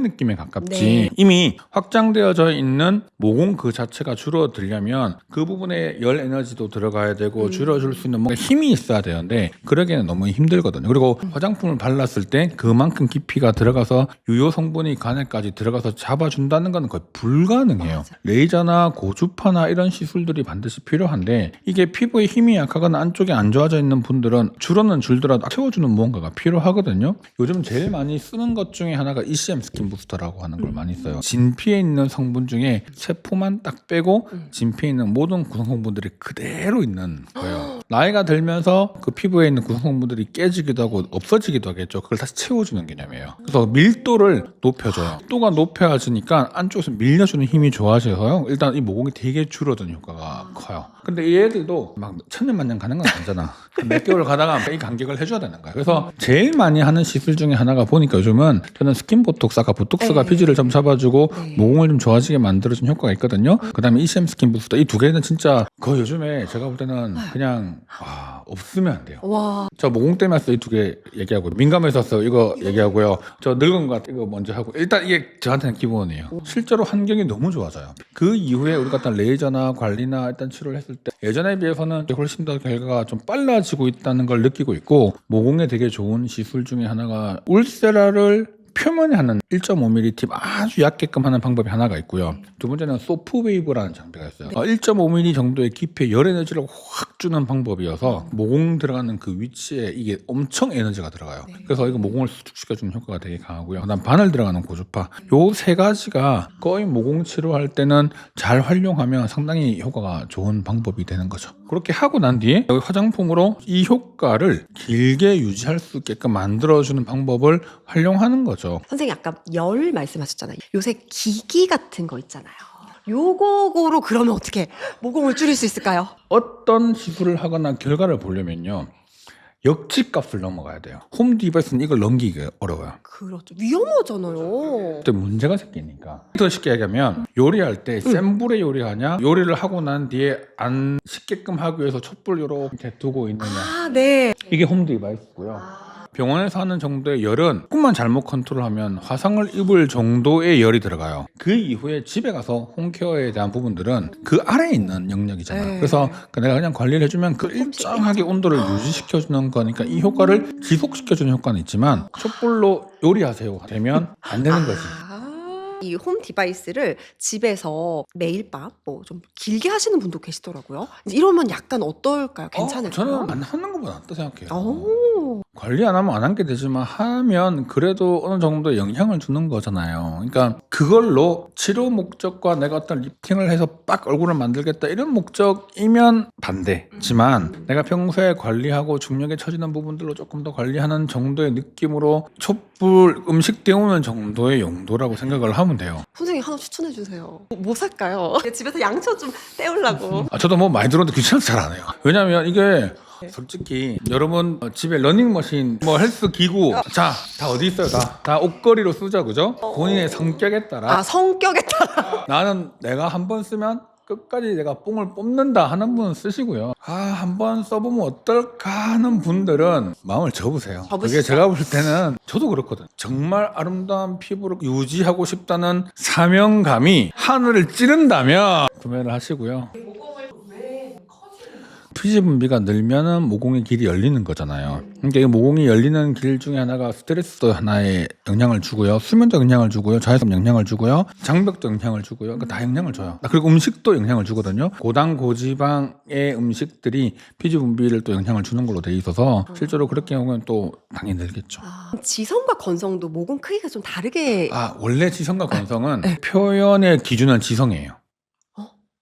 느낌에 가깝지. 이미 확장되어져 있는 모공 그 자체가 줄어들려면 그 부분에 열 에너지도 들어가야 되고 줄여줄 수 있는 뭔가 힘이 있어야 되는데 그러기에는 너무 힘들거든요. 그리고 화장품을 발랐을 때 그만큼 깊이가 들어가서 유효 성분이 간에까지 들어가서 잡아준다는 건 거의 불가능해요. 레이저나 고주파나 이런 시술들이 반드시 필요한데 이게 피부에 힘이 약하거나 안쪽에 안 좋아져 있는 분들은 줄어는 줄더라도 채워주는 무언가가 필요하거든요. 요즘 제일 많이 쓰는 것 중에 하나가 ECM 스킨 부스터라고 하는 걸 많이 써요. 진피에 있는 성분 중에 세포만 딱 빼고 진피에 있는 모든 구성성분들이 그대로 있는 거예요. 나이가 들면서 그 피부에 있는 구성성분들이 깨지기도 하고 없어지기도 하겠죠. 그걸 다시 채워주는 개념이에요. 그래서 밀도를 높여줘요. 밀도가 높여지니까 안쪽에서 밀려주는 힘이 좋아져서요. 일단 이 모공이 되게 줄어드는 효과가 커요. 근데 이 애들도 막 천년만년 가는 건 아니잖아. 몇 개월 가다가 이 간격을 해줘야 되는 거야. 그래서 제일 많이 하는 시술 중에 하나가 보니까 요즘은 저는 스킨 보톡스, 아까 보톡스가 피지를 좀 잡아주고 모공을 좀 좋아지게 만들어주는 효과가 있거든요. 그 다음에 ECM 스킨 부스터 이 두 개는 진짜 거의 요즘에 제가 볼 때는 그냥 없으면 안 돼요. 저 모공 때문에 왔어 이 두 개 얘기하고 민감해서 왔어 이거 얘기하고요. 저 늙은 것 같아 이거 먼저 하고 일단 이게 저한테는 기본이에요. 실제로 환경이 너무 좋아져요. 그 이후에 우리가 일단 레이저나 관리나 일단 치료를 했을 때 예전에 비해서는 훨씬 더 결과가 좀 빨라지고 있다는 걸 느끼고 있고 모공에 되게 좋은 시술 중에 하나가 울세라를 표면에 하는 1.5mm 팁 아주 얇게끔 하는 방법이 하나가 있고요. 두 번째는 소프웨이브라는 장비가 있어요. 1.5mm 정도의 깊이에 열 에너지를 확 주는 방법이어서 모공 들어가는 그 위치에 이게 엄청 에너지가 들어가요. 그래서 이거 모공을 수축시켜주는 효과가 되게 강하고요. 그다음 바늘 들어가는 고주파, 요 세 가지가 거의 모공 치료할 때는 잘 활용하면 상당히 효과가 좋은 방법이 되는 거죠. 그렇게 하고 난 뒤에 여기 화장품으로 이 효과를 길게 유지할 수 있게끔 만들어주는 방법을 활용하는 거죠.
선생님 아까 열 말씀하셨잖아요. 요새 기기 같은 거 있잖아요. 요거로 그러면 어떻게 모공을 줄일 수 있을까요?
어떤 시술을 하거나 결과를 보려면요, 역치값을 넘어가야 돼요. 홈 디바이스는 이걸 넘기기가 어려워요.
그렇죠. 위험하잖아요.
그때 문제가 생기니까. 더 쉽게 얘기하면 요리할 때 센 불에 요리하냐, 요리를 하고 난 뒤에 안 식게끔 하기 위해서 촛불 이렇게 두고 있느냐,
아, 네.
이게 홈 디바이스고요. 병원에서 하는 정도의 열은 조금만 잘못 컨트롤하면 화상을 입을 정도의 열이 들어가요. 그 이후에 집에 가서 홈케어에 대한 부분들은 그 아래에 있는 영역이잖아요.
네.
그래서 내가 그냥 관리를 해주면 그 일정하게 온도를 유지시켜주는 거니까 이 효과를 지속시켜주는 효과는 있지만 촛불로 요리하세요 되면 안 되는 거지.
이 홈 디바이스를 집에서 매일 밤 뭐 좀 길게 하시는 분도 계시더라고요. 이러면 약간 어떨까요? 괜찮을까요?
저는 안 하는 것보다 낫다 생각해요.
오.
관리 안 하면 안 하게 되지만 하면 그래도 어느 정도 영향을 주는 거잖아요. 그러니까 그걸로 치료 목적과 내가 어떤 리프팅을 해서 빡 얼굴을 만들겠다 이런 목적이면 반대지만 내가 평소에 관리하고 중력에 처지는 부분들로 조금 더 관리하는 정도의 느낌으로 촛불 음식 데우는 정도의 용도라고 생각을 하면 돼요.
선생님 하나 추천해 주세요. 뭐 살까요? 집에서 양초 좀 때우려고.
저도 뭐 많이 들었는데 귀찮아서 잘 안 해요. 왜냐면 이게 솔직히 여러분 집에 러닝머신 뭐 헬스 기구 자 다 어디 있어요? 다 옷걸이로 쓰죠, 그죠? 본인의 성격에 따라
아, 성격에 따라.
나는 내가 한 번 쓰면 끝까지 내가 뽕을 뽑는다 하는 분은 쓰시고요. 한 번 써보면 어떨까 하는 분들은 마음을 접으세요. 그게
접으시죠.
제가 볼 때는 저도 그렇거든. 정말 아름다운 피부를 유지하고 싶다는 사명감이 하늘을 찌른다면 구매를 하시고요. 피지 분비가 늘면은 모공의 길이 열리는 거잖아요. 그러니까 이 모공이 열리는 길 중에 하나가 스트레스도 하나의 영향을 주고요, 수면도 영향을 주고요, 자외선 영향을 주고요, 장벽도 영향을 주고요. 그러니까 다 영향을 줘요. 그리고 음식도 영향을 주거든요. 고당 고지방의 음식들이 피지 분비를 또 영향을 주는 걸로 돼 있어서 실제로 그렇게 하면 또 당연히 늘겠죠.
지성과 건성도 모공 크기가 좀 다르게.
원래 지성과 건성은 표현의 기준은 지성이에요.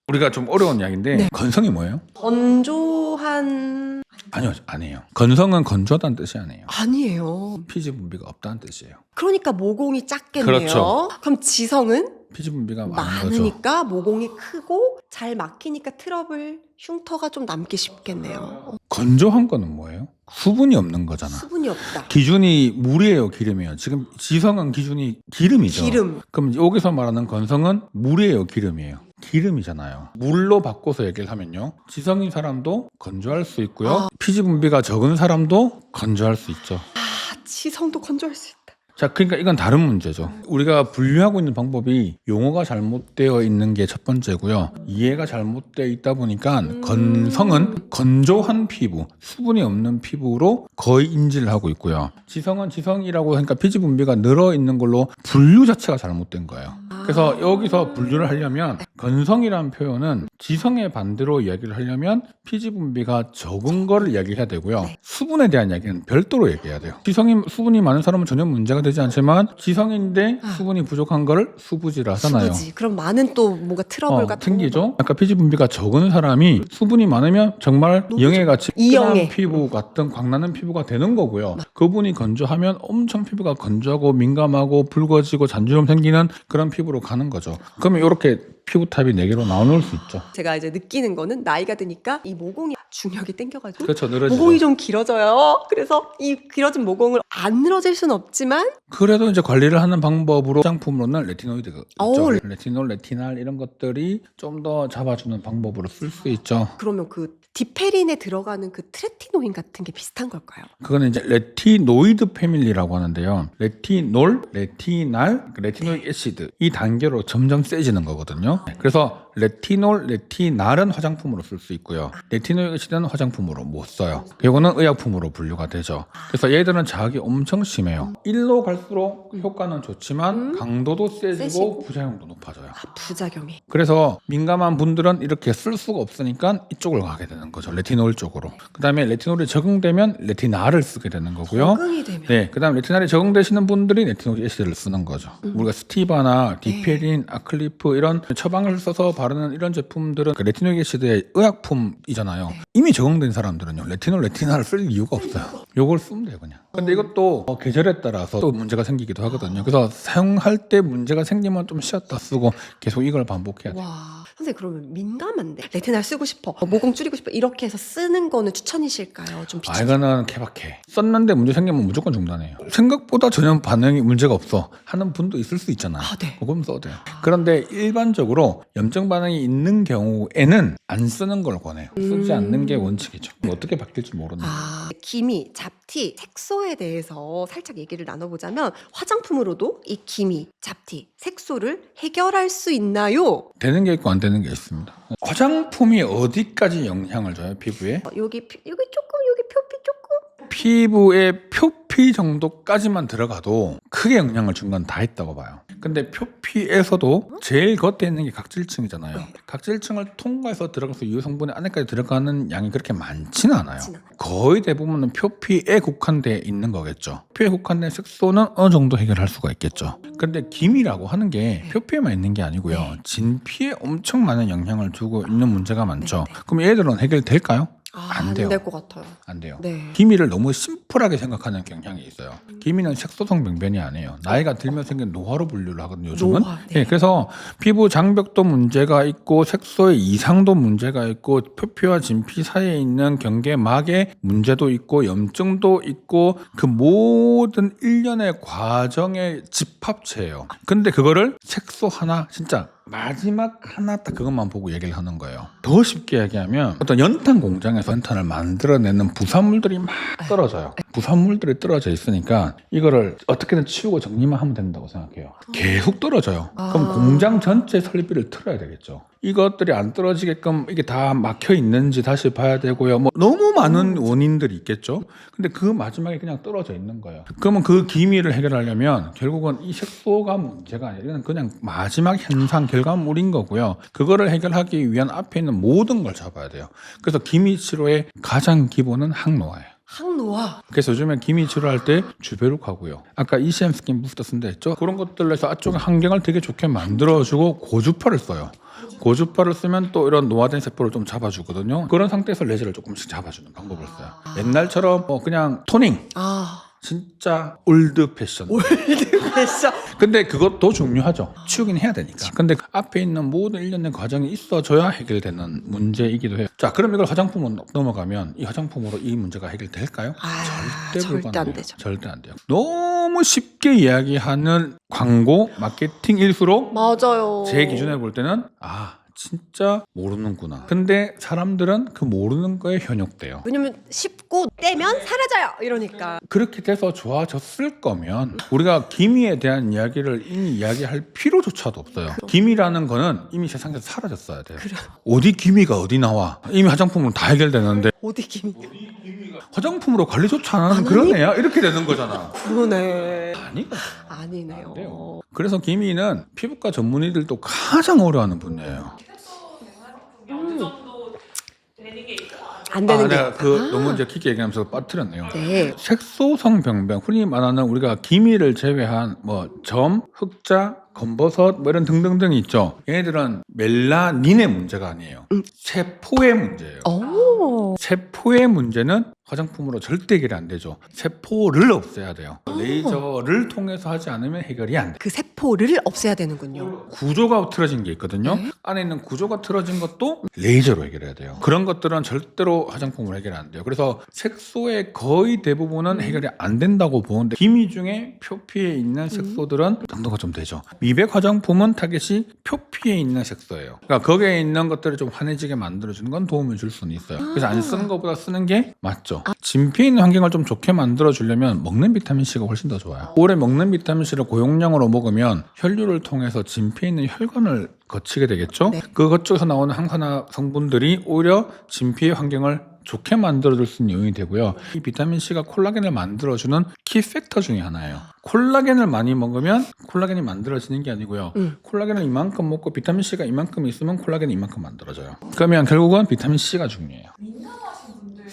우리가 좀 어려운 이야기인데 건성이 뭐예요?
건조한.
아니요, 아니에요. 건성은 건조하다는 뜻이 아니에요.
아니에요.
피지 분비가 없다는 뜻이에요.
그러니까 모공이 작겠네요.
그렇죠.
그럼 지성은
피지 분비가 많은 거죠.
많으니까 모공이 크고 잘 막히니까 트러블, 흉터가 좀 남기 쉽겠네요.
건조한 거는 뭐예요? 수분이 없는 거잖아.
수분이 없다.
기준이 물이에요, 기름이에요? 지금 지성은 기준이 기름이죠.
기름.
그럼 여기서 말하는 건성은 물이에요, 기름이에요? 기름이잖아요. 물로 바꿔서 얘기를 하면요, 지성인 사람도 건조할 수 있고요, 피지 분비가 적은 사람도 건조할 수 있죠.
지성도 건조할 수 있다.
자, 그러니까 이건 다른 문제죠. 우리가 분류하고 있는 방법이 용어가 잘못되어 있는 게 첫 번째고요. 이해가 잘못되어 있다 보니까 건성은 건조한 피부, 수분이 없는 피부로 거의 인지를 하고 있고요. 지성은 지성이라고 하니까 피지 분비가 늘어 있는 걸로 분류 자체가 잘못된 거예요. 그래서 여기서 분류를 하려면 건성이라는 표현은 지성의 반대로 이야기를 하려면 피지 분비가 적은 거를 이야기해야 되고요. 수분에 대한 이야기는 별도로 얘기해야 돼요. 수분이 많은 사람은 전혀 문제가 되지 않지만 지성인데 수분이 부족한 거를 수부지를 하잖아요.
수부지. 그럼 많은 또 뭔가 트러블 같은
생기죠. 아까 피지 분비가 적은 사람이 수분이 많으면 정말 영해같이
이영애.
피부 같은 광나는 피부가 되는 거고요. 그분이 건조하면 엄청 피부가 건조하고 민감하고 붉어지고 잔주름 생기는 그런 피부로 가는 거죠. 그러면 이렇게 피부 타입이 4개로 나눌 수 있죠.
제가 이제 느끼는 거는 나이가 드니까 이 모공이 중력이 땡겨가지고
그렇죠, 늘어지죠.
모공이 좀 길어져요. 그래서 이 길어진 모공을 안 늘어질 수는 없지만
그래도 이제 관리를 하는 방법으로 화장품으로는 레티노이드가 있죠.
오.
레티놀, 레티날 이런 것들이 좀 더 잡아주는 방법으로 쓸 수 있죠.
그러면 그 디페린에 들어가는 그 트레티노인 같은 게 비슷한 걸까요?
그거는 이제 레티노이드 패밀리라고 하는데요. 레티놀, 레티날, 레티노익 애시드 이 단계로 점점 세지는 거거든요. 그래서 레티놀, 레티날은 화장품으로 쓸 수 있고요. 레티놀 애시드는 화장품으로 못 써요. 이거는 의약품으로 분류가 되죠. 그래서 얘들은 자극이 엄청 심해요. 1로 갈수록 효과는 좋지만 강도도 세지고
세지고.
부작용도 높아져요.
부작용이.
그래서 민감한 분들은 이렇게 쓸 수가 없으니까 이쪽을 가게 되는 거죠. 레티놀 쪽으로. 그다음에 레티놀이 적응되면 레티날을 쓰게 되는 거고요.
적응이 되면.
네, 그다음 레티날이 적응되시는 분들이 레티놀 애시드를 쓰는 거죠. 우리가 스티바나 디페린, 아클리프 이런 처방을 써서 바르는 이런 제품들은 그 레티놀 애시드의 의약품이잖아요. 이미 적응된 사람들은요, 레티놀, 레티날을 쓸 이유가 없어요. 요걸 쓰면 돼요, 그냥. 근데 이것도 계절에 따라서 또 문제가 생기기도 하거든요. 그래서 사용할 때 문제가 생기면 좀 쉬었다 쓰고 계속 이걸 반복해야 돼요.
와, 선생님 그러면 민감한데 레티날 쓰고 싶어, 모공 줄이고 싶어 이렇게 해서 쓰는 거는 추천이실까요? 좀
아, 이거는 케바케. 썼는데 문제 생기면 무조건 중단해요. 생각보다 전혀 반응이 문제가 없어 하는 분도 있을 수 있잖아요.
아, 네.
그럼 써도 돼요. 그런데 일반적으로 염증 반응이 있는 경우에는 안 쓰는 걸 권해요. 쓰지 않는 게 원칙이죠. 어떻게 바뀔지 모르는 거예요.
기미, 잡티, 색소에 대해서 살짝 얘기를 나눠보자면 화장품으로도 이 기미, 잡티, 색소를 해결할 수 있나요?
되는 게 있고 안 되는 게 있습니다. 화장품이 어디까지 영향을 줘요, 피부에?
여기 조금, 여기 표피 조금.
피부의 표피 정도까지만 들어가도 크게 영향을 준 건 다 했다고 봐요. 근데 표피에서도 제일 겉에 있는 게 각질층이잖아요. 각질층을 통과해서 들어가서 유효 성분이 안에까지 들어가는 양이 그렇게 많지는 않아요. 거의 대부분은 표피에 국한되어 있는 거겠죠. 표피에 국한된 색소는 어느 정도 해결할 수가 있겠죠. 근데 기미라고 하는 게 표피에만 있는 게 아니고요. 진피에 엄청 많은 영향을 주고 있는 문제가 많죠. 그럼 얘들은 해결될까요? 안 돼요.
안 될 것 같아요.
안 돼요.
네.
기미를 너무 심플하게 생각하는 경향이 있어요. 기미는 색소성 병변이 아니에요. 나이가 들면 생긴 노화로 분류를 하거든요, 요즘은.
노화, 네.
예, 그래서 피부 장벽도 문제가 있고 색소의 이상도 문제가 있고 표피와 진피 사이에 있는 경계막에 문제도 있고 염증도 있고 그 모든 일련의 과정의 집합체예요. 근데 그거를 색소 하나 진짜 마지막 하나 딱 그것만 보고 얘기를 하는 거예요. 더 쉽게 얘기하면 어떤 연탄 공장에서 연탄을 만들어내는 부산물들이 막 떨어져요. 부산물들이 떨어져 있으니까 이거를 어떻게든 치우고 정리만 하면 된다고 생각해요. 계속 떨어져요. 그럼 공장 전체 설비를 틀어야 되겠죠. 이것들이 안 떨어지게끔 이게 다 막혀 있는지 다시 봐야 되고요. 뭐 너무 많은 원인들이 있겠죠. 근데 그 마지막에 그냥 떨어져 있는 거예요. 그러면 그 기미를 해결하려면 결국은 이 색소가 문제가 아니라 그냥 마지막 현상 결과물인 거고요. 그거를 해결하기 위한 앞에 있는 모든 걸 잡아야 돼요. 그래서 기미 치료의 가장 기본은 항노화예요.
항노화.
그래서 요즘에 기미 치료할 때 주베룩 하고요. 아까 ECM 스킨 부스터 쓴다 했죠. 그런 것들로 해서 앞쪽에 환경을 되게 좋게 만들어주고 고주파를 써요. 고주파를 쓰면 또 이런 노화된 세포를 좀 잡아주거든요. 그런 상태에서 레저를 조금씩 잡아주는 방법을 써요. 옛날처럼 그냥 토닝. 진짜 올드 패션.
패션.
근데 그것도 중요하죠. 치우긴 해야 되니까. 근데 앞에 있는 모든 일련의 과정이 있어줘야 해결되는 문제이기도 해요. 자, 그럼 이걸 화장품으로 넘어가면 이 화장품으로 이 문제가 해결될까요? 절대
안 되죠.
절대 안 돼요. 너무 쉽게 이야기하는 광고 마케팅 일수록
맞아요.
제 기준에 볼 때는 진짜 모르는구나. 근데 사람들은 그 모르는 거에 현혹돼요.
왜냐면 씹고 떼면 사라져요. 이러니까.
그렇게 돼서 좋아졌을 거면 우리가 기미에 대한 이야기를 이미 이야기할 필요조차도 없어요. 기미라는 거는 이미 세상에서 사라졌어야 돼요. 어디 기미가 어디 나와. 이미 화장품으로 다 해결되는데
어디 기미?
화장품으로 관리조차 안 하는 그런 애야? 이렇게 되는 거잖아.
그러네.
아니네요.
아니네요.
그래서 기미는 피부과 전문의들도 가장 어려워하는 분야예요.
안 되는 게.
내가 너무 이제 깊게 얘기하면서 빠뜨렸네요.
네.
색소성 병변, 흔히 말하는 우리가 기미를 제외한 점, 흑자, 검버섯 이런 등등등이 있죠. 얘네들은 멜라닌의 문제가 아니에요. 세포의 문제예요. 세포의 문제는 화장품으로 절대 해결이 안 되죠. 세포를 없애야 돼요. 레이저를 통해서 하지 않으면 해결이 안 돼요.
그 세포를 없애야 되는군요.
구조가 틀어진 게 있거든요. 안에 있는 구조가 틀어진 것도 레이저로 해결해야 돼요. 그런 것들은 절대로 화장품으로 해결이 안 돼요. 그래서 색소의 거의 대부분은 해결이 안 된다고 보는데 기미 중에 표피에 있는 색소들은 정도가 좀 되죠. 미백 화장품은 타겟이 표피에 있는 색소예요. 그러니까 거기에 있는 것들을 좀 환해지게 만들어주는 건 도움을 줄 수는 있어요. 그래서 안 쓰는 것보다 쓰는 게 맞죠. 맞죠? 진피에 있는 환경을 좀 좋게 만들어주려면 먹는 비타민C가 훨씬 더 좋아요. 오래 먹는 비타민C를 고용량으로 먹으면 혈류를 통해서 진피에 있는 혈관을 거치게 되겠죠?
네.
그것 쪽에서 나오는 항산화 성분들이 오히려 진피의 환경을 좋게 만들어줄 수 있는 요인이 되고요. 이 비타민C가 콜라겐을 만들어주는 키팩터 중에 하나예요. 콜라겐을 많이 먹으면 콜라겐이 만들어지는 게 아니고요. 콜라겐을 이만큼 먹고 비타민C가 이만큼 있으면 콜라겐이 이만큼 만들어져요. 그러면 결국은 비타민C가 중요해요.
민감하신 분들이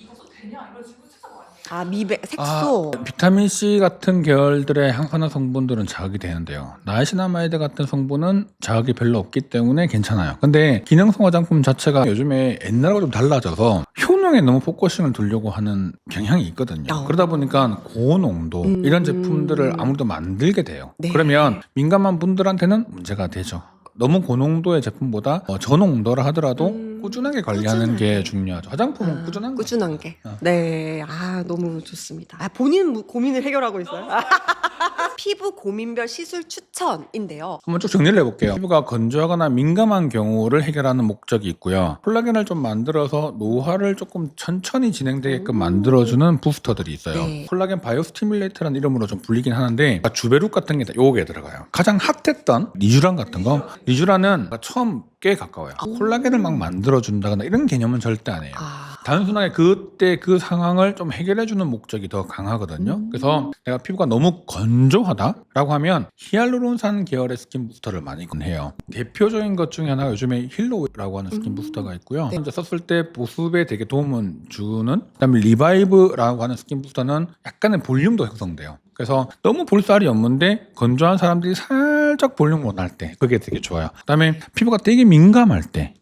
이거 써도 되냐 이런 질문 진짜 많이 해요.
아, 미백, 색소.
비타민C 같은 계열들의 항산화 성분들은 자극이 되는데요. 나이시나마이드 같은 성분은 자극이 별로 없기 때문에 괜찮아요. 근데 기능성 화장품 자체가 요즘에 옛날하고 좀 달라져서 효능에 너무 포커싱을 두려고 하는 경향이 있거든요. 그러다 보니까 고농도 이런 제품들을 아무래도 만들게 돼요.
네.
그러면 민감한 분들한테는 문제가 되죠. 너무 고농도의 제품보다 저농도라 하더라도 꾸준하게 관리하는 게 중요하죠. 화장품은 꾸준한 거.
꾸준한 게. 네. 아, 너무 좋습니다. 아, 본인 고민을 해결하고 있어요. 피부 고민별 시술 추천인데요.
한번 쭉 정리를 해볼게요. 피부가 건조하거나 민감한 경우를 해결하는 목적이 있고요. 콜라겐을 좀 만들어서 노화를 조금 천천히 진행되게끔 만들어주는 부스터들이 있어요.
네.
콜라겐 바이오스티뮬레이터라는 이름으로 좀 불리긴 하는데 주베룩 같은 게 요게 들어가요. 가장 핫했던 리쥬란 같은 거. 리쥬란은 처음 꽤 가까워요. 콜라겐을 막 만들어준다거나 이런 개념은 절대 안 해요. 단순하게 그때 그 상황을 좀 해결해주는 목적이 더 강하거든요. 그래서 내가 피부가 너무 건조하다라고 하면 히알루론산 계열의 스킨 부스터를 많이 해요. 대표적인 것 중에 하나가 요즘에 힐로라고 하는 스킨 부스터가 있고요.
네.
이제 썼을 때 보습에 되게 도움을 주는, 그다음에 리바이브라고 하는 스킨 부스터는 약간의 볼륨도 형성돼요. 그래서 너무 볼살이 없는데 건조한 사람들이 살짝 볼륨 원할 때 그게 되게 좋아요. 그다음에 피부가 되게 민감할 때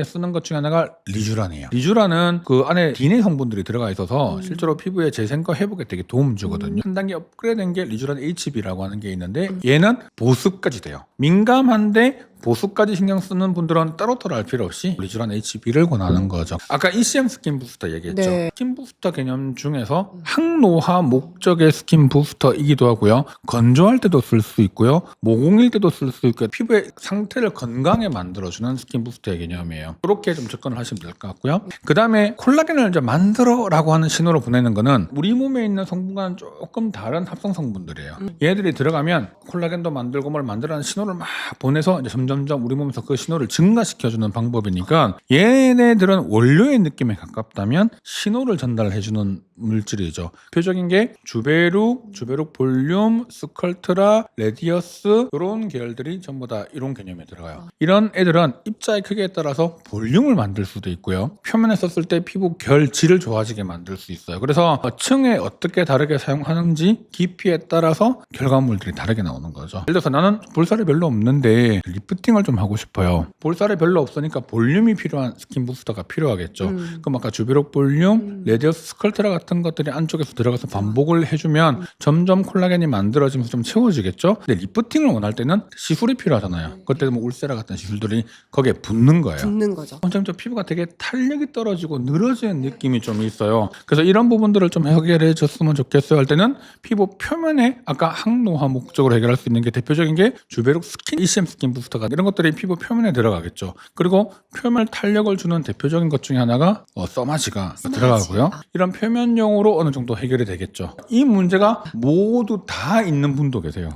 쓰는 것 중에 하나가 리쥬란이에요. 리쥬란은 그 안에 DNA 성분들이 들어가 있어서 실제로 피부의 재생과 회복에 되게 도움 주거든요. 한 단계 업그레이드된 게 리쥬란 HB라고 하는 게 있는데 얘는 보습까지 돼요. 민감한데 보습까지 신경 쓰는 분들은 따로따로 할 필요 없이 리쥬란 HB를 권하는 거죠. 아까 ECM 스킨 부스터 얘기했죠.
네.
스킨 부스터 개념 중에서 항노화 목적의 스킨 부스터이기도 하고요. 건조할 때도 쓸 수 있고요. 모공일 때도 쓸 수 있고 피부의 상태를 건강하게 만들어주는 스킨 부스터의 개념이에요. 그렇게 좀 접근을 하시면 될 것 같고요. 그 다음에 콜라겐을 이제 만들어라고 하는 신호로 보내는 거는 우리 몸에 있는 성분과는 조금 다른 합성 성분들이에요. 얘들이 들어가면 콜라겐도 만들고 뭘 만들라는 신호를 막 보내서 이제 점점 우리 몸에서 그 신호를 증가시켜주는 방법이니까 얘네들은 원료의 느낌에 가깝다면 신호를 전달해주는 물질이죠. 대표적인 게 주베룩 볼륨, 스컬트라, 레디어스 이런 계열들이 전부 다 이런 개념에 들어가요. 이런 애들은 입자의 크기에 따라서 볼륨을 만들 수도 있고요. 표면에 썼을 때 피부 결질을 좋아지게 만들 수 있어요. 그래서 층에 어떻게 다르게 사용하는지 깊이에 따라서 결과물들이 다르게 나오는 거죠. 예를 들어서 나는 볼살이 별로 없는데 리프팅을 좀 하고 싶어요. 볼살이 별로 없으니까 볼륨이 필요한 스킨 부스터가 필요하겠죠. 그럼 아까 주베룩 볼륨, 레디어스 스컬트라 같은 것들이 안쪽에서 들어가서 반복을 해주면 점점 콜라겐이 만들어지면서 좀 채워지겠죠. 근데 리프팅을 원할 때는 시술이 필요하잖아요. 그때 뭐 울세라 같은 시술들이 거기에 붙는 거예요.
붙는 거죠.
점점 피부가 되게 탄력이 떨어지고 늘어지는 느낌이 좀 있어요. 그래서 이런 부분들을 좀 해결해 줬으면 좋겠어요 할 때는 피부 표면에 아까 항노화 목적으로 해결할 수 있는 게 대표적인 게 주베룩 스킨, ECM 스킨 부스터가 이런 것들이 피부 표면에 들어가겠죠. 그리고 표면 탄력을 주는 대표적인 것 중에 하나가 써마지가 들어가고요. 이런 표면용으로 어느 정도 해결이 되겠죠. 이 문제가 모두 다 있는 분도 계세요.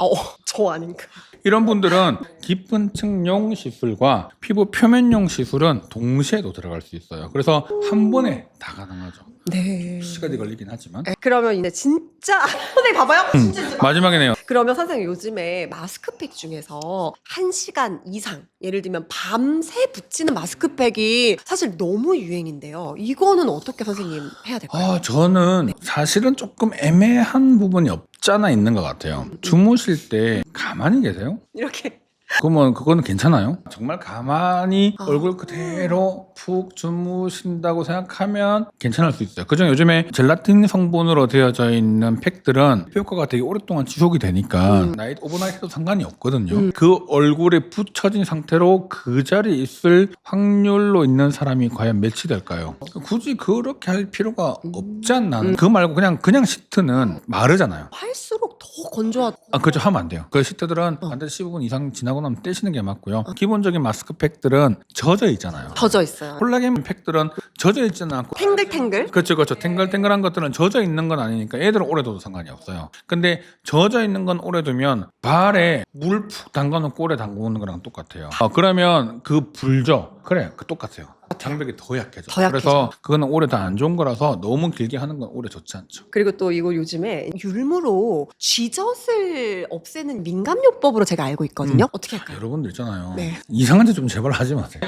저 아닌가.
이런 분들은 깊은 층용 시술과 피부 표면용 시술은 동시에도 들어갈 수 있어요. 그래서 한 번에 다 가능하죠.
네.
시간이 걸리긴 하지만.
그러면 이제 진짜 선생님 봐봐요. 진짜
마지막이네요.
그러면 선생님 요즘에 마스크팩 중에서 1시간 이상 예를 들면 밤새 붙이는 마스크팩이 사실 너무 유행인데요. 이거는 어떻게 선생님 해야 될까요?
저는 사실은 조금 애매한 부분이 없지 않아 있는 것 같아요. 주무실 때 가만히 계세요?
이렇게
그러면 그거는 괜찮아요? 정말 가만히 얼굴 그대로 푹 주무신다고 생각하면 괜찮을 수 있어요. 그중 요즘에 젤라틴 성분으로 되어져 있는 팩들은 효과가 되게 오랫동안 지속이 되니까 나이트 오버나이트 해도 상관이 없거든요. 그 얼굴에 붙여진 상태로 그 자리에 있을 확률로 있는 사람이 과연 몇이 될까요? 굳이 그렇게 할 필요가 없지 않나. 그거 말고 그냥 시트는 마르잖아요.
할수록 더 건조하고
그렇죠. 하면 안 돼요. 그 시트들은 반드시 15분 이상 지나고 나면 거는 떼시는 게 맞고요. 기본적인 마스크팩들은 젖어 있잖아요.
젖어 있어요.
콜라겐 팩들은 젖어 있지는 않고
탱글탱글.
그렇죠. 탱글탱글한 것들은 젖어 있는 건 아니니까 얘들은 오래 둬도 상관이 없어요. 근데 젖어 있는 건 오래 두면 발에 물 푹 담가놓고 오래 담그는 거랑 똑같아요. 그러면 그 불죠. 그래, 그 똑같아요. 장벽이 더 약해져.
더 약해져.
그래서 그거는 오래 다 안 좋은 거라서 너무 길게 하는 건 오래 좋지 않죠.
그리고 또 이거 요즘에 율무로 쥐젖을 없애는 민감요법으로 제가 알고 있거든요. 어떻게 할까요?
여러분들 있잖아요.
네.
이상한 짓 좀 제발 하지 마세요.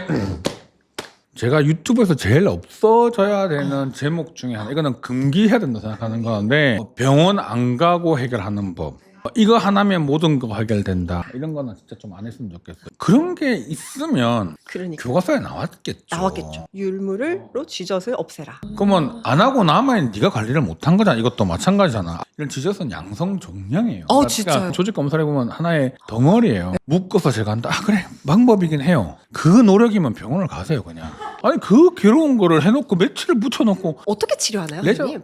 제가 유튜브에서 제일 없어져야 되는 제목 중에 하나, 이거는 금기해야 된다 생각하는 건데, 병원 안 가고 해결하는 법. 이거 하나면 모든 거 해결된다. 이런 거는 진짜 좀 안 했으면 좋겠어요. 그런 게 있으면
그러니까
교과서에 나왔겠죠.
나왔겠죠. 율무를로 쥐젖을 없애라.
그러면 안 하고 남아있는 네가 관리를 못한 거잖아. 이것도 마찬가지잖아. 이런 지젖은 양성 종양이에요.
진짜요?
조직 검사를 보면 하나의 덩어리예요. 묶어서 제가 한다. 그래 방법이긴 해요. 그 노력이면 병원을 가세요 그냥. 아니 그 괴로운 거를 해놓고 며칠 붙여놓고
어떻게 치료하나요,
레저-
선생님?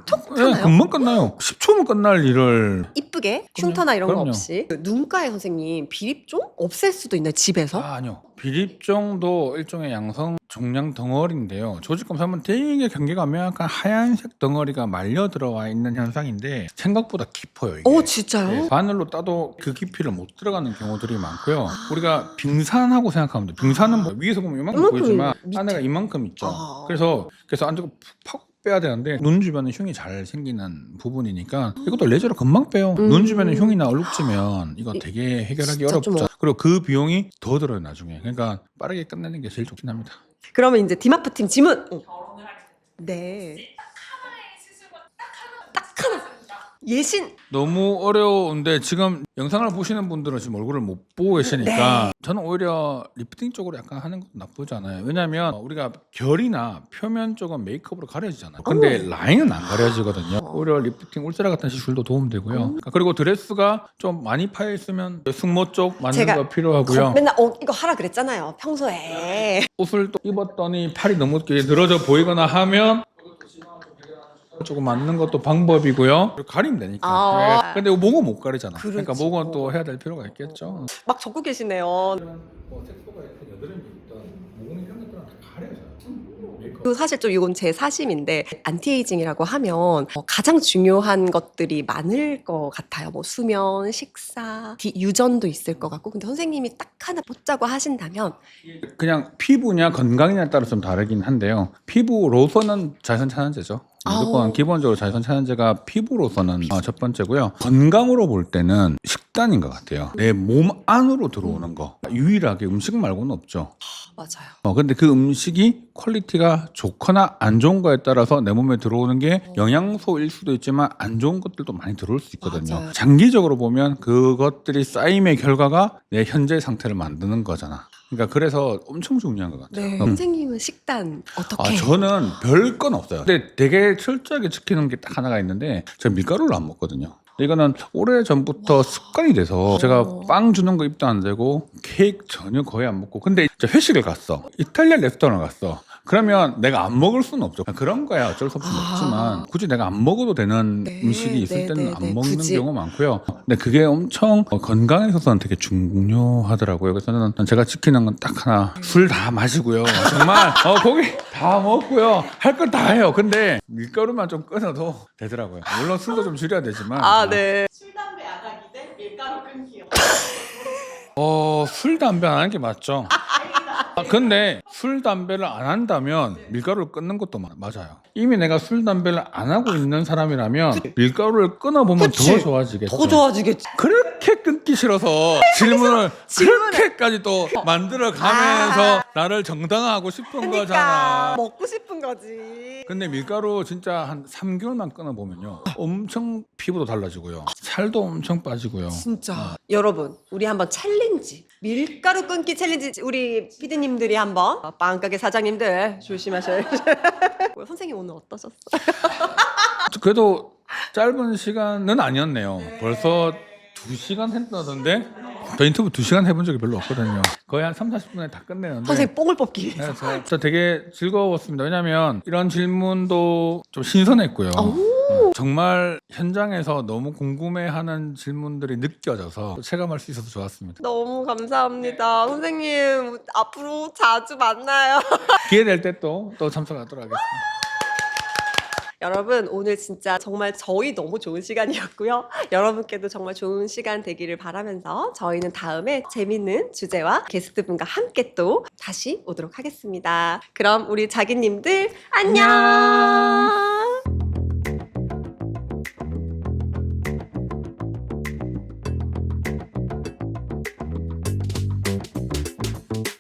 톡
예,
하나요?
금방 끝나요. 10초면 끝날 일을.
이쁘게
그럼요.
흉터나 이런 거
그럼요.
없이. 그 눈가에 선생님 비립종 없앨 수도 있나요, 집에서?
아니요. 비립종도 일종의 양성 종양 덩어리인데요. 조직 검사하면 되게 경계가 명확한 하얀색 덩어리가 말려 들어와 있는 현상인데 생각보다 깊어요. 이게.
진짜요?
네, 바늘로 따도 그 깊이를 못 들어가는 경우들이 많고요. 우리가 빙산하고 생각하면 돼요. 빙산은 뭐 위에서 보면 이만큼
이만큼
보이지만
밑에.
안에가 이만큼 있죠.
아.
그래서 앉고 팍 빼야 되는데 눈 주변에 흉이 잘 생기는 부분이니까 이것도 레저로 금방 빼요. 눈 주변에 흉이나 얼룩지면 이거 되게 해결하기
진짜 좀
어렵죠. 그리고 그 비용이 더 들어요 나중에. 그러니까 빠르게 끝내는 게 제일 좋긴 합니다.
그러면 이제 디마프 팀 질문.
결혼을 할 때.
네.
하나의 시술과
딱 하나. 예신.
너무 어려운데 지금 영상을 보시는 분들은 지금 얼굴을 못 보고 계시니까 저는 오히려 리프팅 쪽으로 약간 하는 것도 나쁘지 않아요. 왜냐하면 우리가 결이나 표면 쪽은 메이크업으로 가려지잖아요. 근데 라인은 안 가려지거든요. 오히려 리프팅 울트라 같은 시술도 도움되고요. 그리고 드레스가 좀 많이 파여 있으면 승모 쪽 맞는
제가
거 필요하고요.
맨날 이거 하라 그랬잖아요, 평소에.
옷을 또 입었더니 팔이 너무 늘어져 보이거나 하면 조금 맞는 것도 방법이고요. 가리면 되니까. 네. 근데 목은 못 가리잖아. 그러니까
그렇지.
목은 또 해야 될 필요가 있겠죠.
막 적고 계시네요.
뭐 색소가 있든 여드름이 있든 모공이 이런 것들은 다 가려져요.
그 사실 좀 이건 제 사심인데 안티에이징이라고 하면 가장 중요한 것들이 많을 것 같아요. 뭐 수면, 식사, 유전도 있을 것 같고. 근데 선생님이 딱 하나 뽑자고 하신다면
그냥 피부냐 건강이냐에 따라 좀 다르긴 한데요. 피부로서는 자외선 차단제죠. 무조건
아우.
기본적으로 자외선 차단제가 피부로서는 첫 번째고요. 건강으로 볼 때는 식단인 것 같아요. 내 몸 안으로 들어오는 거. 유일하게 음식 말고는 없죠.
맞아요.
근데 그 음식이 퀄리티가 좋거나 안 좋은 거에 따라서 내 몸에 들어오는 게 영양소일 수도 있지만 안 좋은 것들도 많이 들어올 수 있거든요.
맞아요.
장기적으로 보면 그것들이 쌓임의 결과가 내 현재 상태를 만드는 거잖아. 그러니까 그래서 엄청 중요한 것 같아요.
네. 선생님은 식단 어떻게?
저는 별 건 없어요. 근데 되게 철저하게 지키는 게 딱 하나가 있는데 제가 밀가루를 안 먹거든요. 이거는 오래 전부터 습관이 돼서 제가 빵 주는 거 입도 안 되고 케이크 전혀 거의 안 먹고 근데 이제 회식을 갔어. 이탈리안 레스토랑을 갔어. 그러면 내가 안 먹을 수는 없죠. 그런 거야 어쩔 수 없이 먹지만 굳이 내가 안 먹어도 되는
네,
음식이 있을
네,
때는
네,
안
네.
먹는
굳이.
경우가 많고요. 근데 그게 엄청 건강에 있어서는 되게 중요하더라고요. 그래서 저는 제가 지키는 건 딱 하나 술 다 마시고요. 정말 고기 다 먹고요. 할 건 다 해요. 근데 밀가루만 좀 끊어도 되더라고요. 물론 술도 좀 줄여야 되지만
네.
술, 담배 안 하기 대 밀가루 끊기요.
술, 담배 안 하는 게 맞죠. 근데 술, 담배를 안 한다면 밀가루를 끊는 것도 맞아요. 이미 내가 술, 담배를 안 하고 있는 사람이라면 밀가루를 끊어보면 더 좋아지겠죠.
더 좋아지겠지.
그렇게 끊기 싫어서 질문을 그렇게까지 또 만들어 가면서 나를 정당화하고 싶은 거잖아.
먹고 싶은 거지.
근데 밀가루 진짜 한 3개월만 끊어보면요. 엄청 피부도 달라지고요. 살도 엄청 빠지고요.
진짜. 여러분, 우리 한번 챌린지. 밀가루 끊기 챌린지 우리 피디님들이 한번 빵가게 사장님들 조심하셔야 선생님 오늘 어떠셨어요?
그래도 짧은 시간은 아니었네요. 벌써 2시간 했다던데 저 인터뷰 2시간 해본 적이 별로 없거든요. 거의 한 30-40분에 다 끝내는데
선생님 뽕을 뽑기 위해서.
네, 저 되게 즐거웠습니다. 왜냐하면 이런 질문도 좀 신선했고요. 정말 현장에서 너무 궁금해하는 질문들이 느껴져서 체감할 수 있어서 좋았습니다.
너무 감사합니다. 선생님, 앞으로 자주 만나요.
기회 될 때 또 참석하도록 하겠습니다.
여러분, 오늘 진짜 정말 저희 너무 좋은 시간이었고요. 여러분께도 정말 좋은 시간 되기를 바라면서 저희는 다음에 재밌는 주제와 게스트분과 함께 또 다시 오도록 하겠습니다. 그럼 우리 자기님들 안녕!